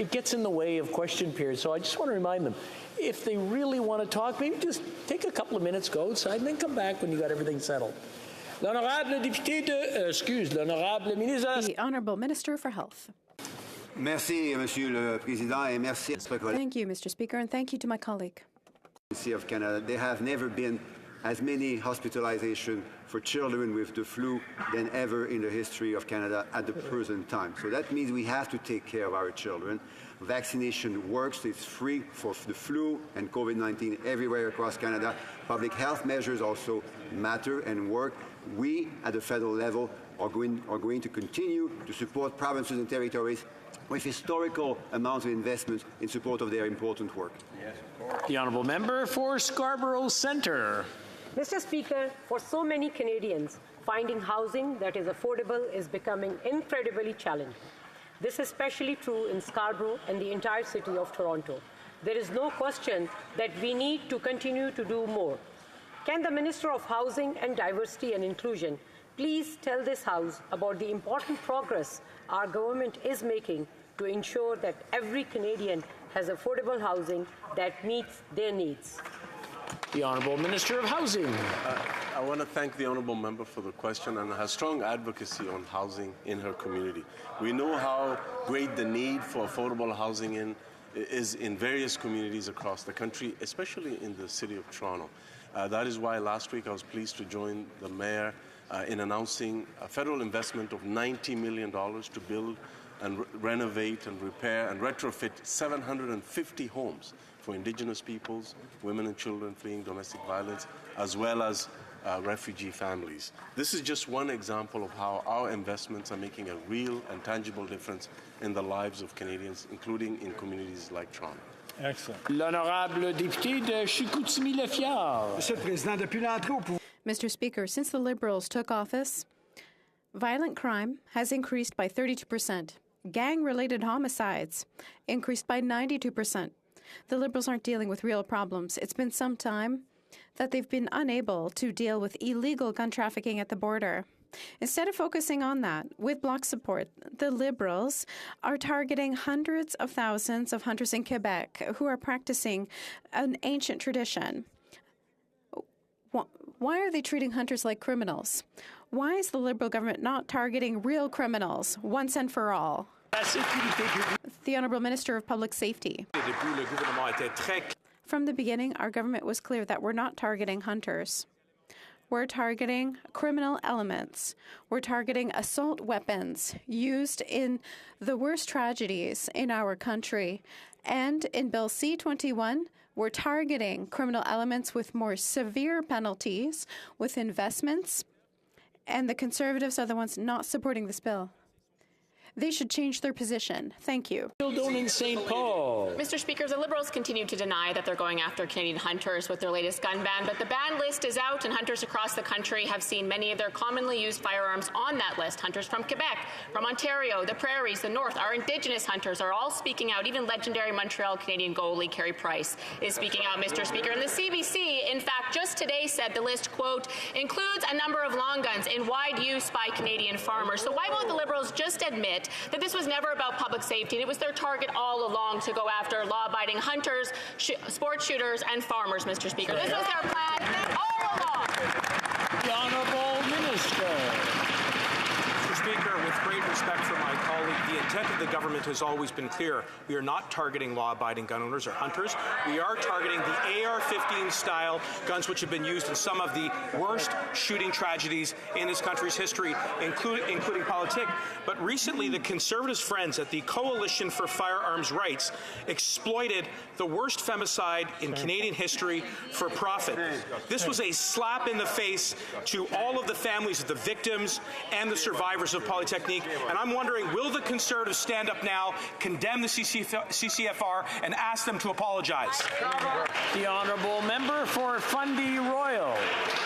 gets in the way of question periods. So I just want to remind them, if they really want to talk, maybe just take a couple of minutes, go outside, and then come back when you got everything settled. L'honorable député l'honorable ministre. The Honourable Minister for Health. Merci, Monsieur le Président, et merci. Thank you, Mr. Speaker, and thank you to my colleague. Of Canada, there have never been as many hospitalizations for children with the flu than ever in the history of Canada at the present time. So that means we have to take care of our children. Vaccination works. It's free for the flu and COVID-19 everywhere across Canada. Public health measures also matter and work. We, at the federal level, are going to continue to support provinces and territories with historical amounts of investment in support of their important work. Yes, the honourable member for Scarborough Centre. Mr. Speaker, for so many Canadians, finding housing that is affordable is becoming incredibly challenging. This is especially true in Scarborough and the entire city of Toronto. There is no question that we need to continue to do more. Can the Minister of Housing and Diversity and Inclusion please tell this House about the important progress our government is making to ensure that every Canadian has affordable housing that meets their needs? The Honourable Minister of Housing. I want to thank the Honourable Member for the question and her strong advocacy on housing in her community. We know how great the need for affordable housing is in various communities across the country, especially in the City of Toronto. That is why last week I was pleased to join the Mayor in announcing a federal investment of $90 million to build and renovate and repair and retrofit 750 homes for Indigenous peoples, women and children fleeing domestic violence, as well as refugee families. This is just one example of how our investments are making a real and tangible difference in the lives of Canadians, including in communities like Toronto. Excellent. L'honorable député de Chicoutimi-Lefiard. Monsieur le Président, depuis l'entrée au pouvoir. Mr. Speaker, since the Liberals took office, violent crime has increased by 32%. Gang-related homicides increased by 92%. The Liberals aren't dealing with real problems. It's been some time that they've been unable to deal with illegal gun trafficking at the border. Instead of focusing on that, with Bloc support, the Liberals are targeting hundreds of thousands of hunters in Quebec who are practicing an ancient tradition. Why are they treating hunters like criminals? Why is the Liberal government not targeting real criminals once and for all? The Honourable Minister of Public Safety. From the beginning, our government was clear that we're not targeting hunters. We're targeting criminal elements. We're targeting assault weapons used in the worst tragedies in our country. And in Bill C-21, we're targeting criminal elements with more severe penalties, with investments, and the Conservatives are the ones not supporting this bill. They should change their position. Thank you. In St. Paul. Mr. Speaker, the Liberals continue to deny that they're going after Canadian hunters with their latest gun ban, but the ban list is out, and hunters across the country have seen many of their commonly used firearms on that list. Hunters from Quebec, from Ontario, the Prairies, the North, our Indigenous hunters are all speaking out. Even legendary Montreal Canadian goalie Carey Price is speaking out, Mr. Speaker. And the CBC, in fact, just today said the list, quote, includes a number of long guns in wide use by Canadian farmers. So why won't the Liberals just admit that this was never about public safety and it was their target all along to go after law-abiding hunters, sports shooters, and farmers, Mr. Speaker? This was their plan all along. The Honourable Minister. Mr. Speaker, with great respect for my colleague, the intent of the government has always been clear. We are not targeting law-abiding gun owners or hunters. We are targeting the AR-15 style guns which have been used in some of the worst shooting tragedies in this country's history, including politic. But recently, the Conservatives' friends at the Coalition for Firearms Rights exploited the worst femicide in Canadian history for profit. This was a slap in the face to all of the families of the victims and the survivors of Polytechnique, and I'm wondering, will the Conservatives stand up now, condemn the CCFR, and ask them to apologize? The Honourable Member for Fundy Royal.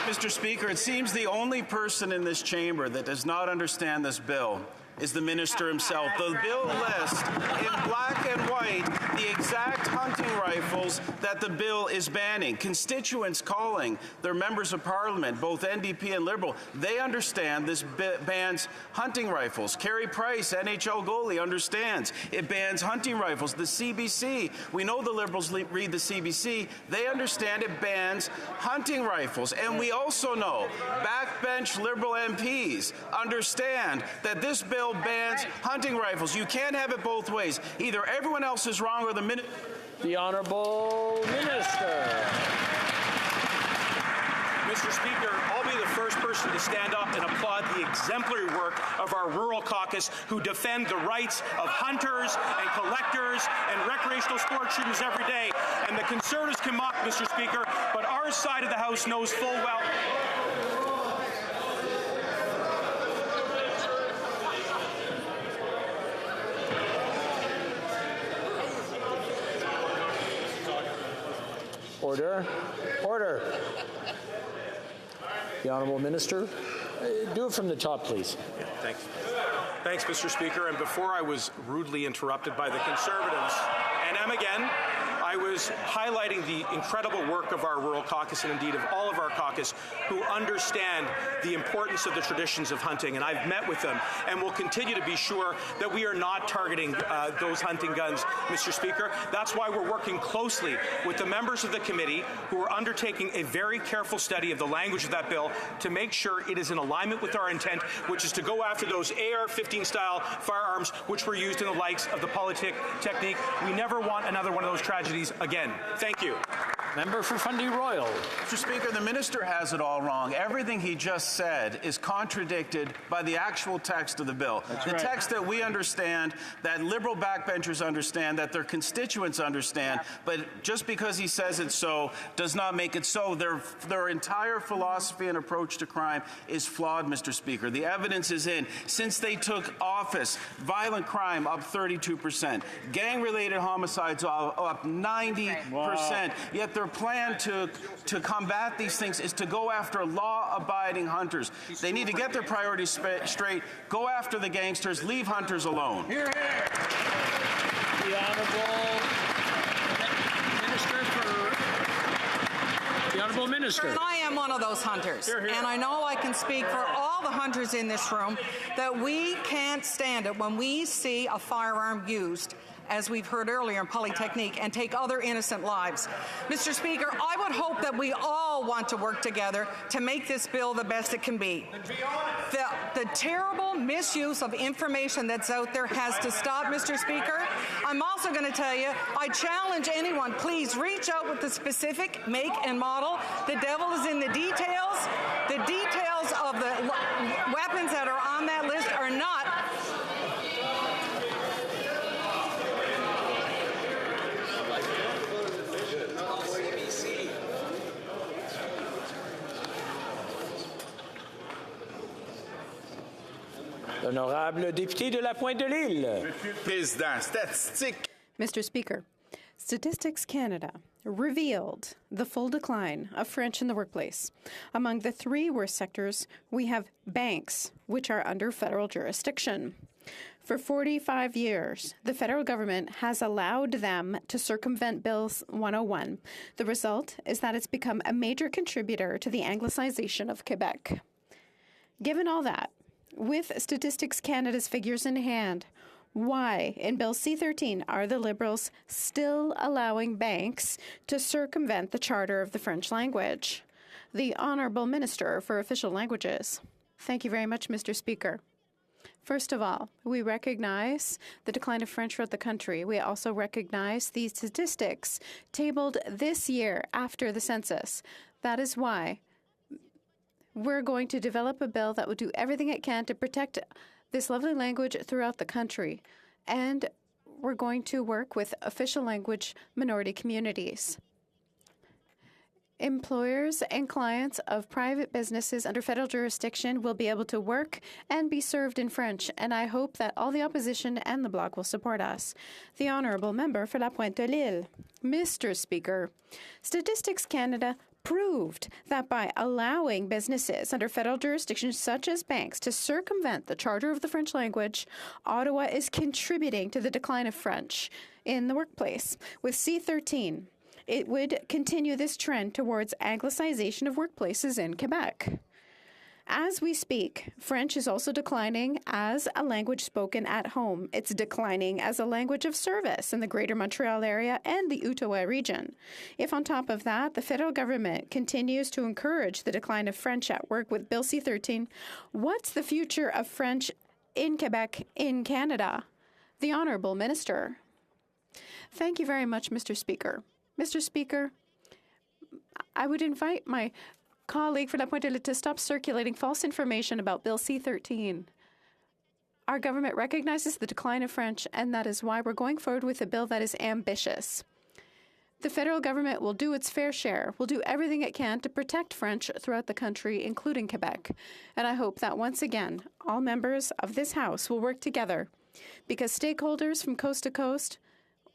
Mr. Speaker, it seems the only person in this chamber that does not understand this bill is the minister himself. The bill lists in black and white the exact hunting rifles that the bill is banning. Constituents calling their members of parliament, both NDP and Liberal, they understand this bans hunting rifles. Carey Price, NHL goalie, understands it bans hunting rifles. The CBC, we know the Liberals read the CBC, they understand it bans hunting rifles. And we also know backbench Liberal MPs understand that this bill bans hunting rifles. You can't have it both ways. Either everyone else is wrong or the Honourable Minister. Mr. Speaker, I'll be the first person to stand up and applaud the exemplary work of our rural caucus who defend the rights of hunters and collectors and recreational sport shooters every day. And the Conservatives can mock, Mr. Speaker, but our side of the House knows full well. Order. Order. The Honourable Minister. Do it from the top, please. Thanks. Thanks, Mr. Speaker. And before I was rudely interrupted by the Conservatives, and am again, I was highlighting the incredible work of our rural caucus and indeed of all of our caucus who understand the importance of the traditions of hunting. And I've met with them and will continue to be sure that we are not targeting those hunting guns, Mr. Speaker. That's why we're working closely with the members of the committee who are undertaking a very careful study of the language of that bill to make sure it is in alignment with our intent, which is to go after those AR-15 style firearms which were used in the likes of the Polytechnique. We never want another one of those tragedies again. Thank you. Member for Fundy Royal. Mr. Speaker, the minister has it all wrong. Everything he just said is contradicted by the actual text of the bill. The text that we understand, that Liberal backbenchers understand, that their constituents understand, but just because he says it so does not make it so. Their entire philosophy and approach to crime is flawed, Mr. Speaker. The evidence is in. Since they took office, violent crime up 32%, gang-related homicides up 90%, wow. Yet their plan to combat these things is to go after law-abiding hunters. They need to get their priorities straight, go after the gangsters, leave hunters alone. Hear, hear. The Honourable Minister for... The Honourable Minister. And I am one of those hunters, and I know I can speak for all the hunters in this room that we can't stand it when we see a firearm used, as we've heard earlier in Polytechnique, and take other innocent lives. Mr. Speaker, I would hope that we all want to work together to make this bill the best it can be. The terrible misuse of information that's out there has to stop, Mr. Speaker. I'm also going to tell you, I challenge anyone, please reach out with the specific make and model. The devil is in the details. The details of the weapons that are on that list are not Honorable député de la Pointe-de-l'Île. Président, statistiques. Mr. Speaker, Statistics Canada revealed the full decline of French in the workplace. Among the three worst sectors, we have banks, which are under federal jurisdiction. For 45 years, the federal government has allowed them to circumvent Bill 101. The result is that it's become a major contributor to the Anglicization of Quebec. Given all that, with Statistics Canada's figures in hand, why, in Bill C-13, are the Liberals still allowing banks to circumvent the Charter of the French language? The Honourable Minister for Official Languages. Thank you very much, Mr. Speaker. First of all, we recognize the decline of French throughout the country. We also recognize the statistics tabled this year after the census. That is why we're going to develop a bill that will do everything it can to protect this lovely language throughout the country. And we're going to work with official language minority communities. Employers and clients of private businesses under federal jurisdiction will be able to work and be served in French, and I hope that all the opposition and the Bloc will support us. The Honourable Member for La Pointe-de-l'Île. Mr. Speaker, Statistics Canada proved that by allowing businesses under federal jurisdiction, such as banks, to circumvent the Charter of the French language, Ottawa is contributing to the decline of French in the workplace. With C-13, it would continue this trend towards Anglicization of workplaces in Quebec. As we speak, French is also declining as a language spoken at home. It's declining as a language of service in the Greater Montreal area and the Outaouais region. If on top of that, the federal government continues to encourage the decline of French at work with Bill C-13, what's the future of French in Quebec, in Canada? The Honourable Minister. Thank you very much, Mr. Speaker. Mr. Speaker, I would invite my colleague Fernand pointed to stop circulating false information about Bill C-13. Our government recognizes the decline of French, and that is why we're going forward with a bill that is ambitious. The federal government will do its fair share, will do everything it can to protect French throughout the country, including Quebec. And I hope that once again, all members of this House will work together, because stakeholders from coast to coast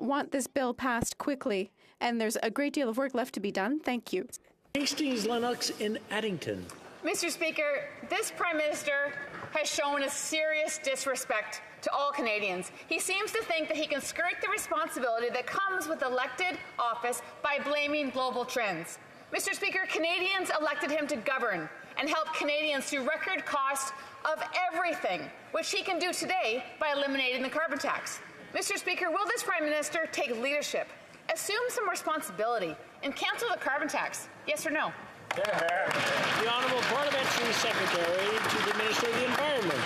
want this bill passed quickly, and there's a great deal of work left to be done. Thank you. Hastings, Lennox, in Addington. Mr. Speaker, this Prime Minister has shown a serious disrespect to all Canadians. He seems to think that he can skirt the responsibility that comes with elected office by blaming global trends. Mr. Speaker, Canadians elected him to govern and help Canadians through record cost of everything, which he can do today by eliminating the carbon tax. Mr. Speaker, will this Prime Minister take leadership, assume some responsibility, and cancel the carbon tax? Yes or no? The Honourable Parliamentary Secretary to the Minister of the Environment.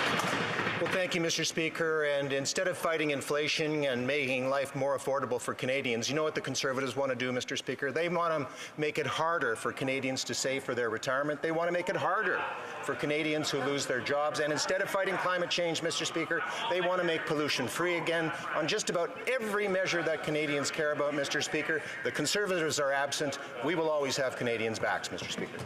Well, thank you, Mr. Speaker. And instead of fighting inflation and making life more affordable for Canadians, you know what the Conservatives want to do, Mr. Speaker? They want to make it harder for Canadians to save for their retirement. They want to make it harder for Canadians who lose their jobs. And instead of fighting climate change, Mr. Speaker, they want to make pollution free again on just about every measure that Canadians care about, Mr. Speaker. The Conservatives are absent. We will always have Canadians' backs, Mr. Speaker.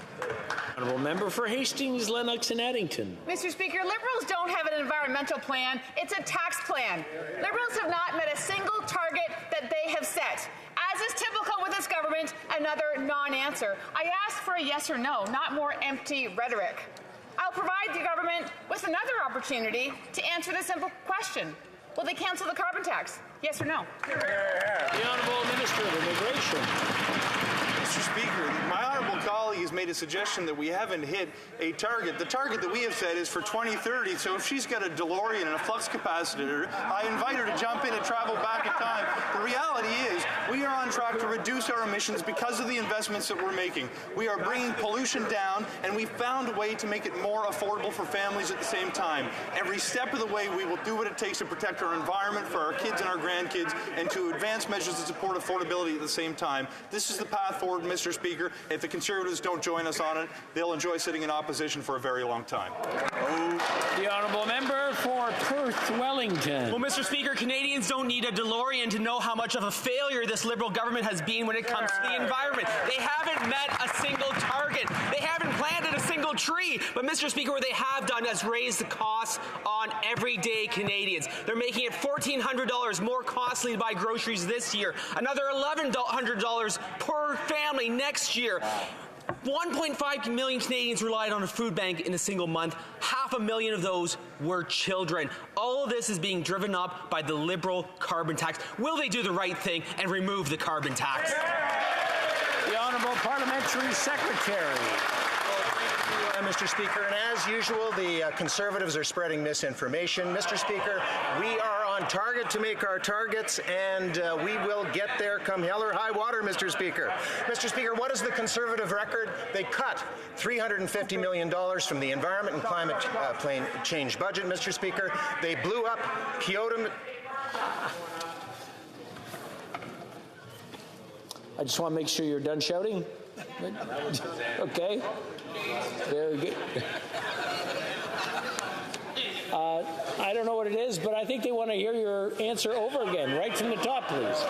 Honourable Member for Hastings, Lennox, and Addington. Mr. Speaker, Liberals don't have an environmental plan. It's a tax plan. Liberals have not met a single target that they have set. As is typical with this government, another non-answer. I ask for a yes or no, not more empty rhetoric. I'll provide the government with another opportunity to answer the simple question. Will they cancel the carbon tax? Yes or no? The Honourable Minister of Immigration. Mr. Speaker, my honourable colleague has made a suggestion that we haven't hit a target. The target that we have set is for 2030, so if she's got a DeLorean and a flux capacitor, I invite her to jump in and travel back in time. The reality is we are on track to reduce our emissions because of the investments that we're making. We are bringing pollution down, and we found a way to make it more affordable for families at the same time. Every step of the way, we will do what it takes to protect our environment for our kids and our grandkids and to advance measures that support affordability at the same time. This is the path forward, Mr. Speaker. If the Conservatives don't join us on it, they'll enjoy sitting in opposition for a very long time. The Honourable Member for Perth, Wellington. Well, Mr. Speaker, Canadians don't need a DeLorean to know how much of a failure this Liberal government has been when it comes to the environment. They haven't met a single target. They haven't planted a single tree. But, Mr. Speaker, what they have done is raise the costs on everyday Canadians. They're making it $1,400 more costly to buy groceries this year, another $1,100 per family next year. 1.5 million Canadians relied on a food bank in a single month. 500,000 of those were children. All of this is being driven up by the Liberal carbon tax. Will they do the right thing and remove the carbon tax? The Honourable Parliamentary Secretary. Mr. Speaker, and as usual, the Conservatives are spreading misinformation. Mr. Speaker, we are on target to make our targets, and we will get there come hell or high water, Mr. Speaker. Mr. Speaker, what is the Conservative record? They cut $350 million from the Environment and Climate Change budget, Mr. Speaker. They blew up Kyoto. I just want to make sure you're done shouting. Okay. Very good. I don't know what it is, but I think they want to hear your answer over again. Right from the top, please.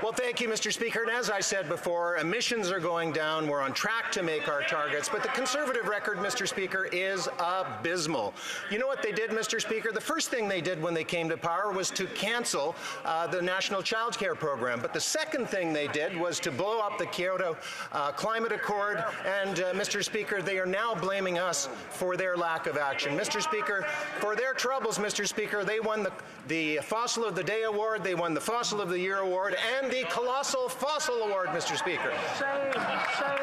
Well, thank you, Mr. Speaker. And as I said before, emissions are going down. We're on track to make our targets. But the Conservative record, Mr. Speaker, is abysmal. You know what they did, Mr. Speaker? The first thing they did when they came to power was to cancel the National Child Care Program. But the second thing they did was to blow up the Kyoto Climate Accord. And, Mr. Speaker, they are now blaming us for their lack of action. Mr. Speaker, for their troubles, Mr. Speaker, they won the Fossil of the Day Award, they won the Fossil of the Year Award, and the Colossal Fossil Award, Mr. Speaker.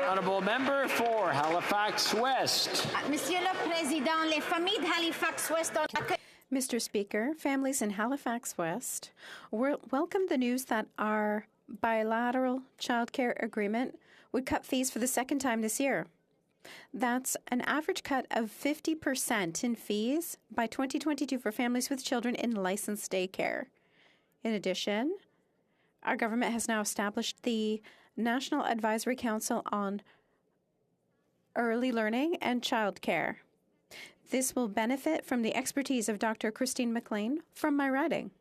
Honourable Member for Halifax West. Monsieur le Président, les familles de Halifax West ont accueilli. Mr. Speaker, families in Halifax West welcome the news that our bilateral childcare agreement would cut fees for the second time this year. That's an average cut of 50% in fees by 2022 for families with children in licensed daycare. In addition, our government has now established the National Advisory Council on Early Learning and Childcare. This will benefit from the expertise of Dr. Christine McLean from my riding.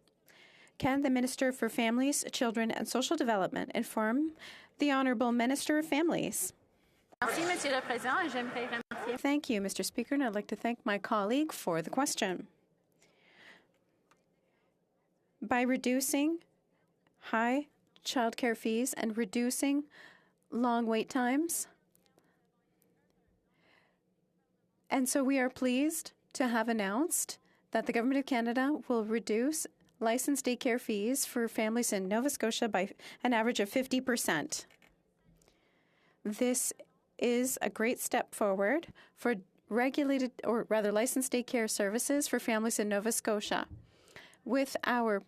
Can the Minister for Families, Children and Social Development inform the Honourable Minister of Families? Thank you, Mr. Speaker, and I'd like to thank my colleague for the question. By reducing high childcare fees and reducing long wait times, and so we are pleased to have announced that the Government of Canada will reduce licensed daycare fees for families in Nova Scotia by an average of 50%. This is a great step forward for regulated, or rather licensed daycare services for families in Nova Scotia. With our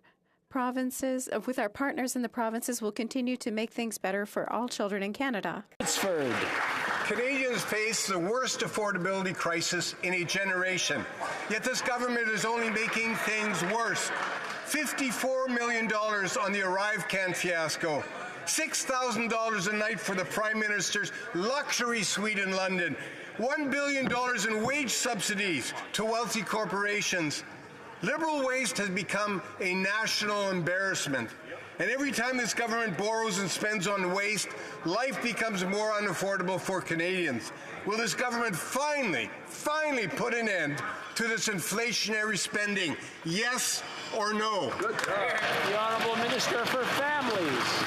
provinces, with our partners in the provinces, we'll continue to make things better for all children in Canada. Canadians face the worst affordability crisis in a generation, yet this government is only making things worse. $54 million on the ArriveCan fiasco, $6,000 a night for the Prime Minister's luxury suite in London, $1 billion in wage subsidies to wealthy corporations. Liberal waste has become a national embarrassment. And every time this government borrows and spends on waste, life becomes more unaffordable for Canadians. Will this government finally put an end to this inflationary spending? Yes or no? The Honourable Minister for Families.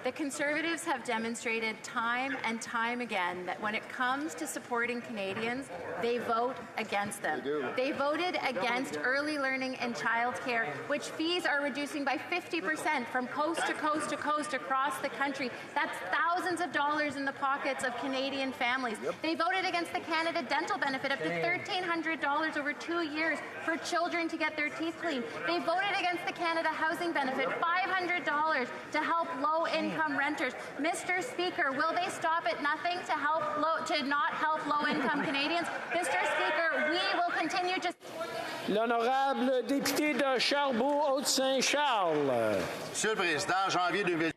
The Conservatives have demonstrated time and time again that when it comes to supporting Canadians, they vote against them. They voted against early learning and childcare, which fees are reducing by 50% from coast to coast to coast across the country. That's thousands of dollars in the pockets of Canadian families. They voted against the Canada Dental Benefit, up to $1,300 over 2 years for children to get their teeth cleaned. They voted against the Canada Housing Benefit, $500 to help low-income renters. Mr. Speaker, will they stop at nothing to not help low-income Canadians? Mr. Speaker, we will continue to... L'honorable député de Charbot-Haute-Saint-Charles.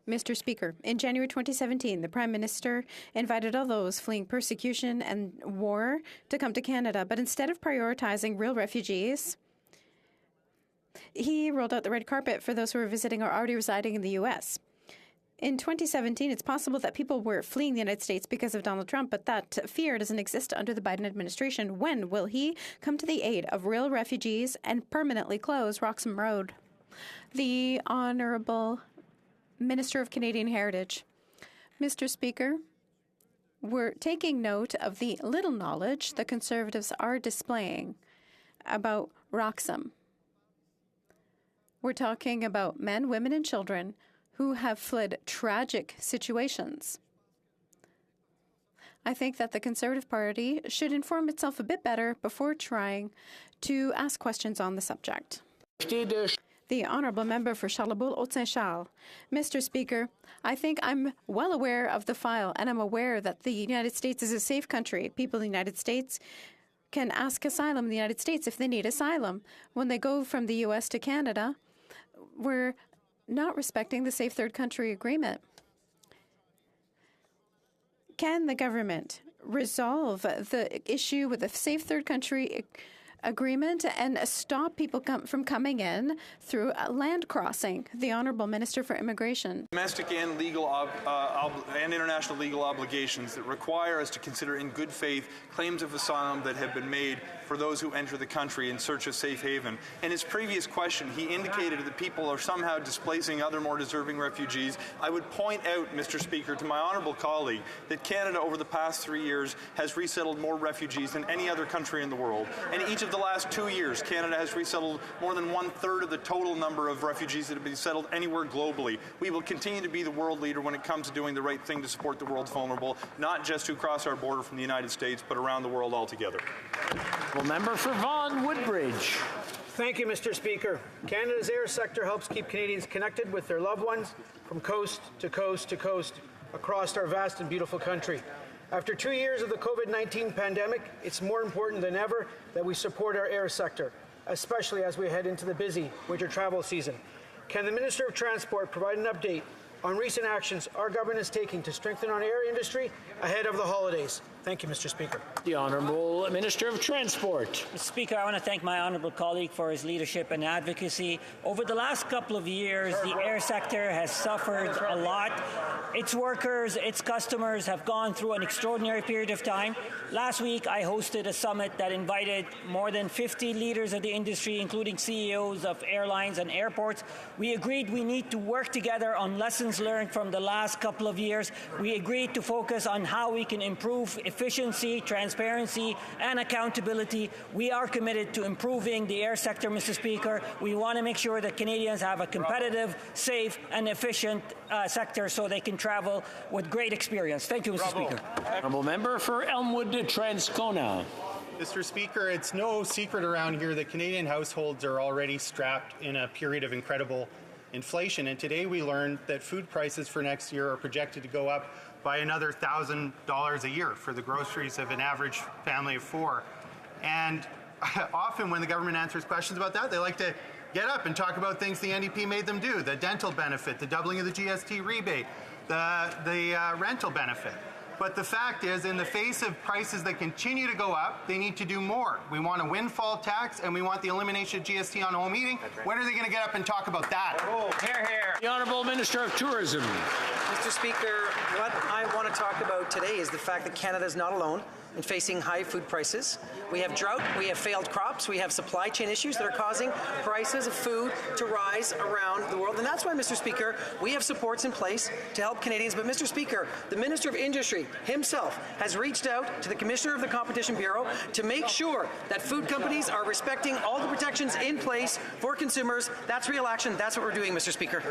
Mr. Speaker, in January 2017, the Prime Minister invited all those fleeing persecution and war to come to Canada, but instead of prioritizing real refugees, he rolled out the red carpet for those who were visiting or already residing in the U.S. In 2017, it's possible that people were fleeing the United States because of Donald Trump, but that fear doesn't exist under the Biden administration. When will he come to the aid of real refugees and permanently close Roxham Road? The Honourable Minister of Canadian Heritage. Mr. Speaker, we're taking note of the little knowledge the Conservatives are displaying about Roxham. We're talking about men, women, and children who have fled tragic situations. I think that the Conservative Party should inform itself a bit better before trying to ask questions on the subject. The Honourable Member for Charlebourg-Haute-Saint-Charles. Mr. Speaker, I think I'm well aware of the file, and I'm aware that the United States is a safe country. People in the United States can ask asylum in the United States if they need asylum. When they go from the U.S. to Canada, we're not respecting the Safe Third Country Agreement. Can the government resolve the issue with the Safe Third Country Agreement and stop people from coming in through land crossing? The Honourable Minister for Immigration. Domestic and legal and international legal obligations that require us to consider in good faith claims of asylum that have been made for those who enter the country in search of safe haven. In his previous question, he indicated that people are somehow displacing other more deserving refugees. I would point out, Mr. Speaker, to my honourable colleague that Canada over the past 3 years has resettled more refugees than any other country in the world. And each of the last 2 years, Canada has resettled more than 1/3 of the total number of refugees that have been settled anywhere globally. We will continue to be the world leader when it comes to doing the right thing to support the world's vulnerable, not just who cross our border from the United States, but around the world altogether. Member for Vaughan Woodbridge. Thank you, Mr. Speaker. Canada's air sector helps keep Canadians connected with their loved ones from coast to coast to coast across our vast and beautiful country. After 2 years of the COVID-19 pandemic, it's more important than ever that we support our air sector, especially as we head into the busy winter travel season. Can the Minister of Transport provide an update on recent actions our government is taking to strengthen our air industry ahead of the holidays? Thank you, Mr. Speaker. The Honourable Minister of Transport. Mr. Speaker, I want to thank my honourable colleague for his leadership and advocacy. Over the last couple of years, the air sector has suffered a lot. Its workers, its customers have gone through an extraordinary period of time. Last week, I hosted a summit that invited more than 50 leaders of the industry, including CEOs of airlines and airports. We agreed we need to work together on lessons learned from the last couple of years. We agreed to focus on how we can improve efficiency, transparency, and accountability. We are committed to improving the air sector, Mr. Speaker. We want to make sure that Canadians have a competitive, safe, and efficient sector so they can travel with great experience. Thank you, Mr. Speaker. Honourable Member for Elmwood Transcona. Mr. Speaker, it's no secret around here that Canadian households are already strapped in a period of incredible inflation. And today we learned that food prices for next year are projected to go up by another $1,000 a year for the groceries of an average family of four. And often when the government answers questions about that, they like to get up and talk about things the NDP made them do: the dental benefit, the doubling of the GST rebate, the rental benefit. But the fact is, in the face of prices that continue to go up, they need to do more. We want a windfall tax, and we want the elimination of GST on home eating. When are they going to get up and talk about that? Hear, hear. The Honourable Minister of Tourism. Mr. Speaker, what I want to talk about today is the fact that Canada is not alone in facing high food prices. We have drought, we have failed crops, we have supply chain issues that are causing prices of food to rise around the world. And that's why, Mr. Speaker, we have supports in place to help Canadians. But, Mr. Speaker, the Minister of Industry himself has reached out to the Commissioner of the Competition Bureau to make sure that food companies are respecting all the protections in place for consumers. That's real action. That's what we're doing, Mr. Speaker.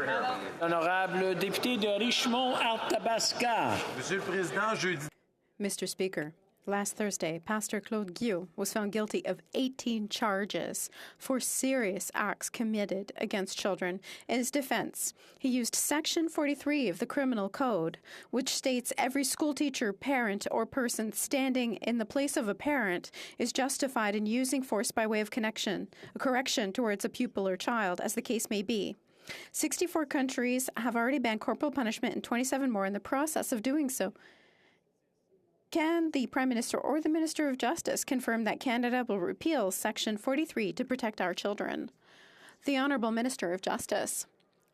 Honorable député de Richmond-Arthabasca. Monsieur le Président, jeudi. Mr. Speaker, last Thursday, Pastor Claude Guillot was found guilty of 18 charges for serious acts committed against children. In his defense, he used Section 43 of the Criminal Code, which states every schoolteacher, parent, or person standing in the place of a parent is justified in using force by way of correction towards a pupil or child, as the case may be. 64 countries have already banned corporal punishment and 27 more in the process of doing so. Can the Prime Minister or the Minister of Justice confirm that Canada will repeal Section 43 to protect our children? The Honourable Minister of Justice.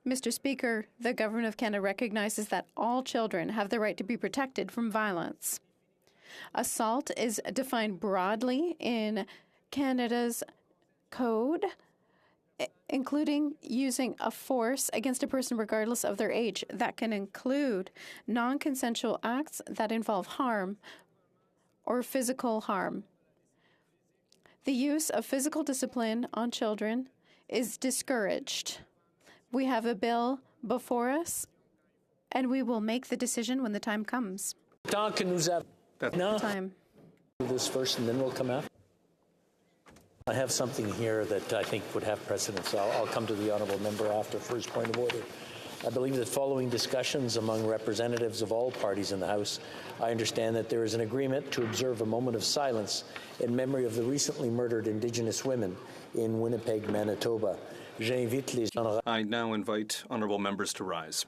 Mr. Speaker, the Government of Canada recognizes that all children have the right to be protected from violence. Assault is defined broadly in Canada's code, including using a force against a person regardless of their age. That can include non-consensual acts that involve harm or physical harm. The use of physical discipline on children is discouraged. We have a bill before us, and we will make the decision when the time comes. Time. This first, and then we'll come after. I have something here that I think would have precedence. I'll come to the honourable member after. First point of order. I believe that following discussions among representatives of all parties in the House, I understand that there is an agreement to observe a moment of silence in memory of the recently murdered Indigenous women in Winnipeg, Manitoba. I now invite honourable members to rise.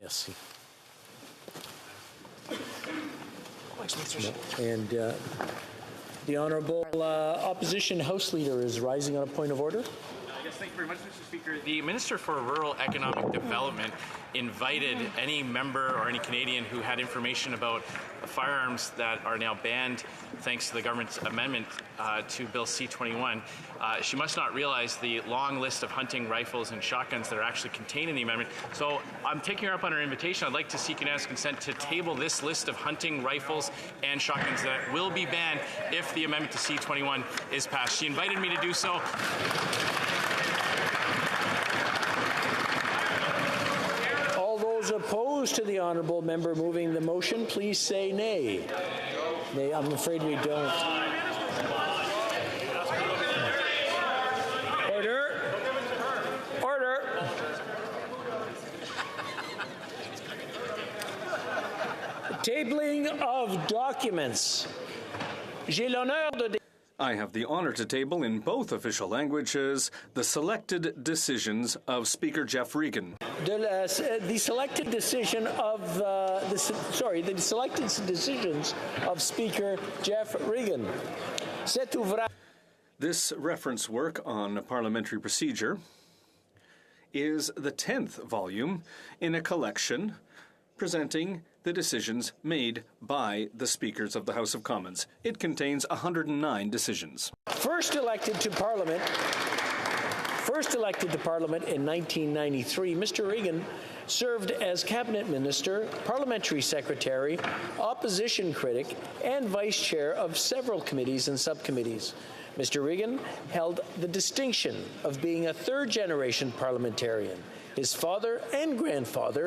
Yes. Thanks, And the Honourable Opposition House Leader is rising on a point of order. Yes, thank you very much, Mr. Speaker. The Minister for Rural Economic Development invited any member or any Canadian who had information about firearms that are now banned thanks to the government's amendment to Bill C-21. She must not realize the long list of hunting rifles and shotguns that are actually contained in the amendment. So I'm taking her up on her invitation. I'd like to seek unanimous consent to table this list of hunting rifles and shotguns that will be banned if the amendment to C-21 is passed. She invited me to do so. All those opposed to the honourable member moving the motion, please say nay. Nay, I'm afraid we don't. Order. Order. Tabling of documents. J'ai l'honneur de... I have the honor to table in both official languages the selected decisions of Speaker Jeff Regan. The selected decision of the selected decisions of Speaker Jeff Regan. This reference work on parliamentary procedure is the 10th volume in a collection presenting the decisions made by the Speakers of the House of Commons. It contains 109 decisions. First elected to Parliament in 1993, Mr. Regan served as Cabinet Minister, Parliamentary Secretary, Opposition Critic, and Vice Chair of several committees and subcommittees. Mr. Regan held the distinction of being a third-generation parliamentarian. His father and grandfather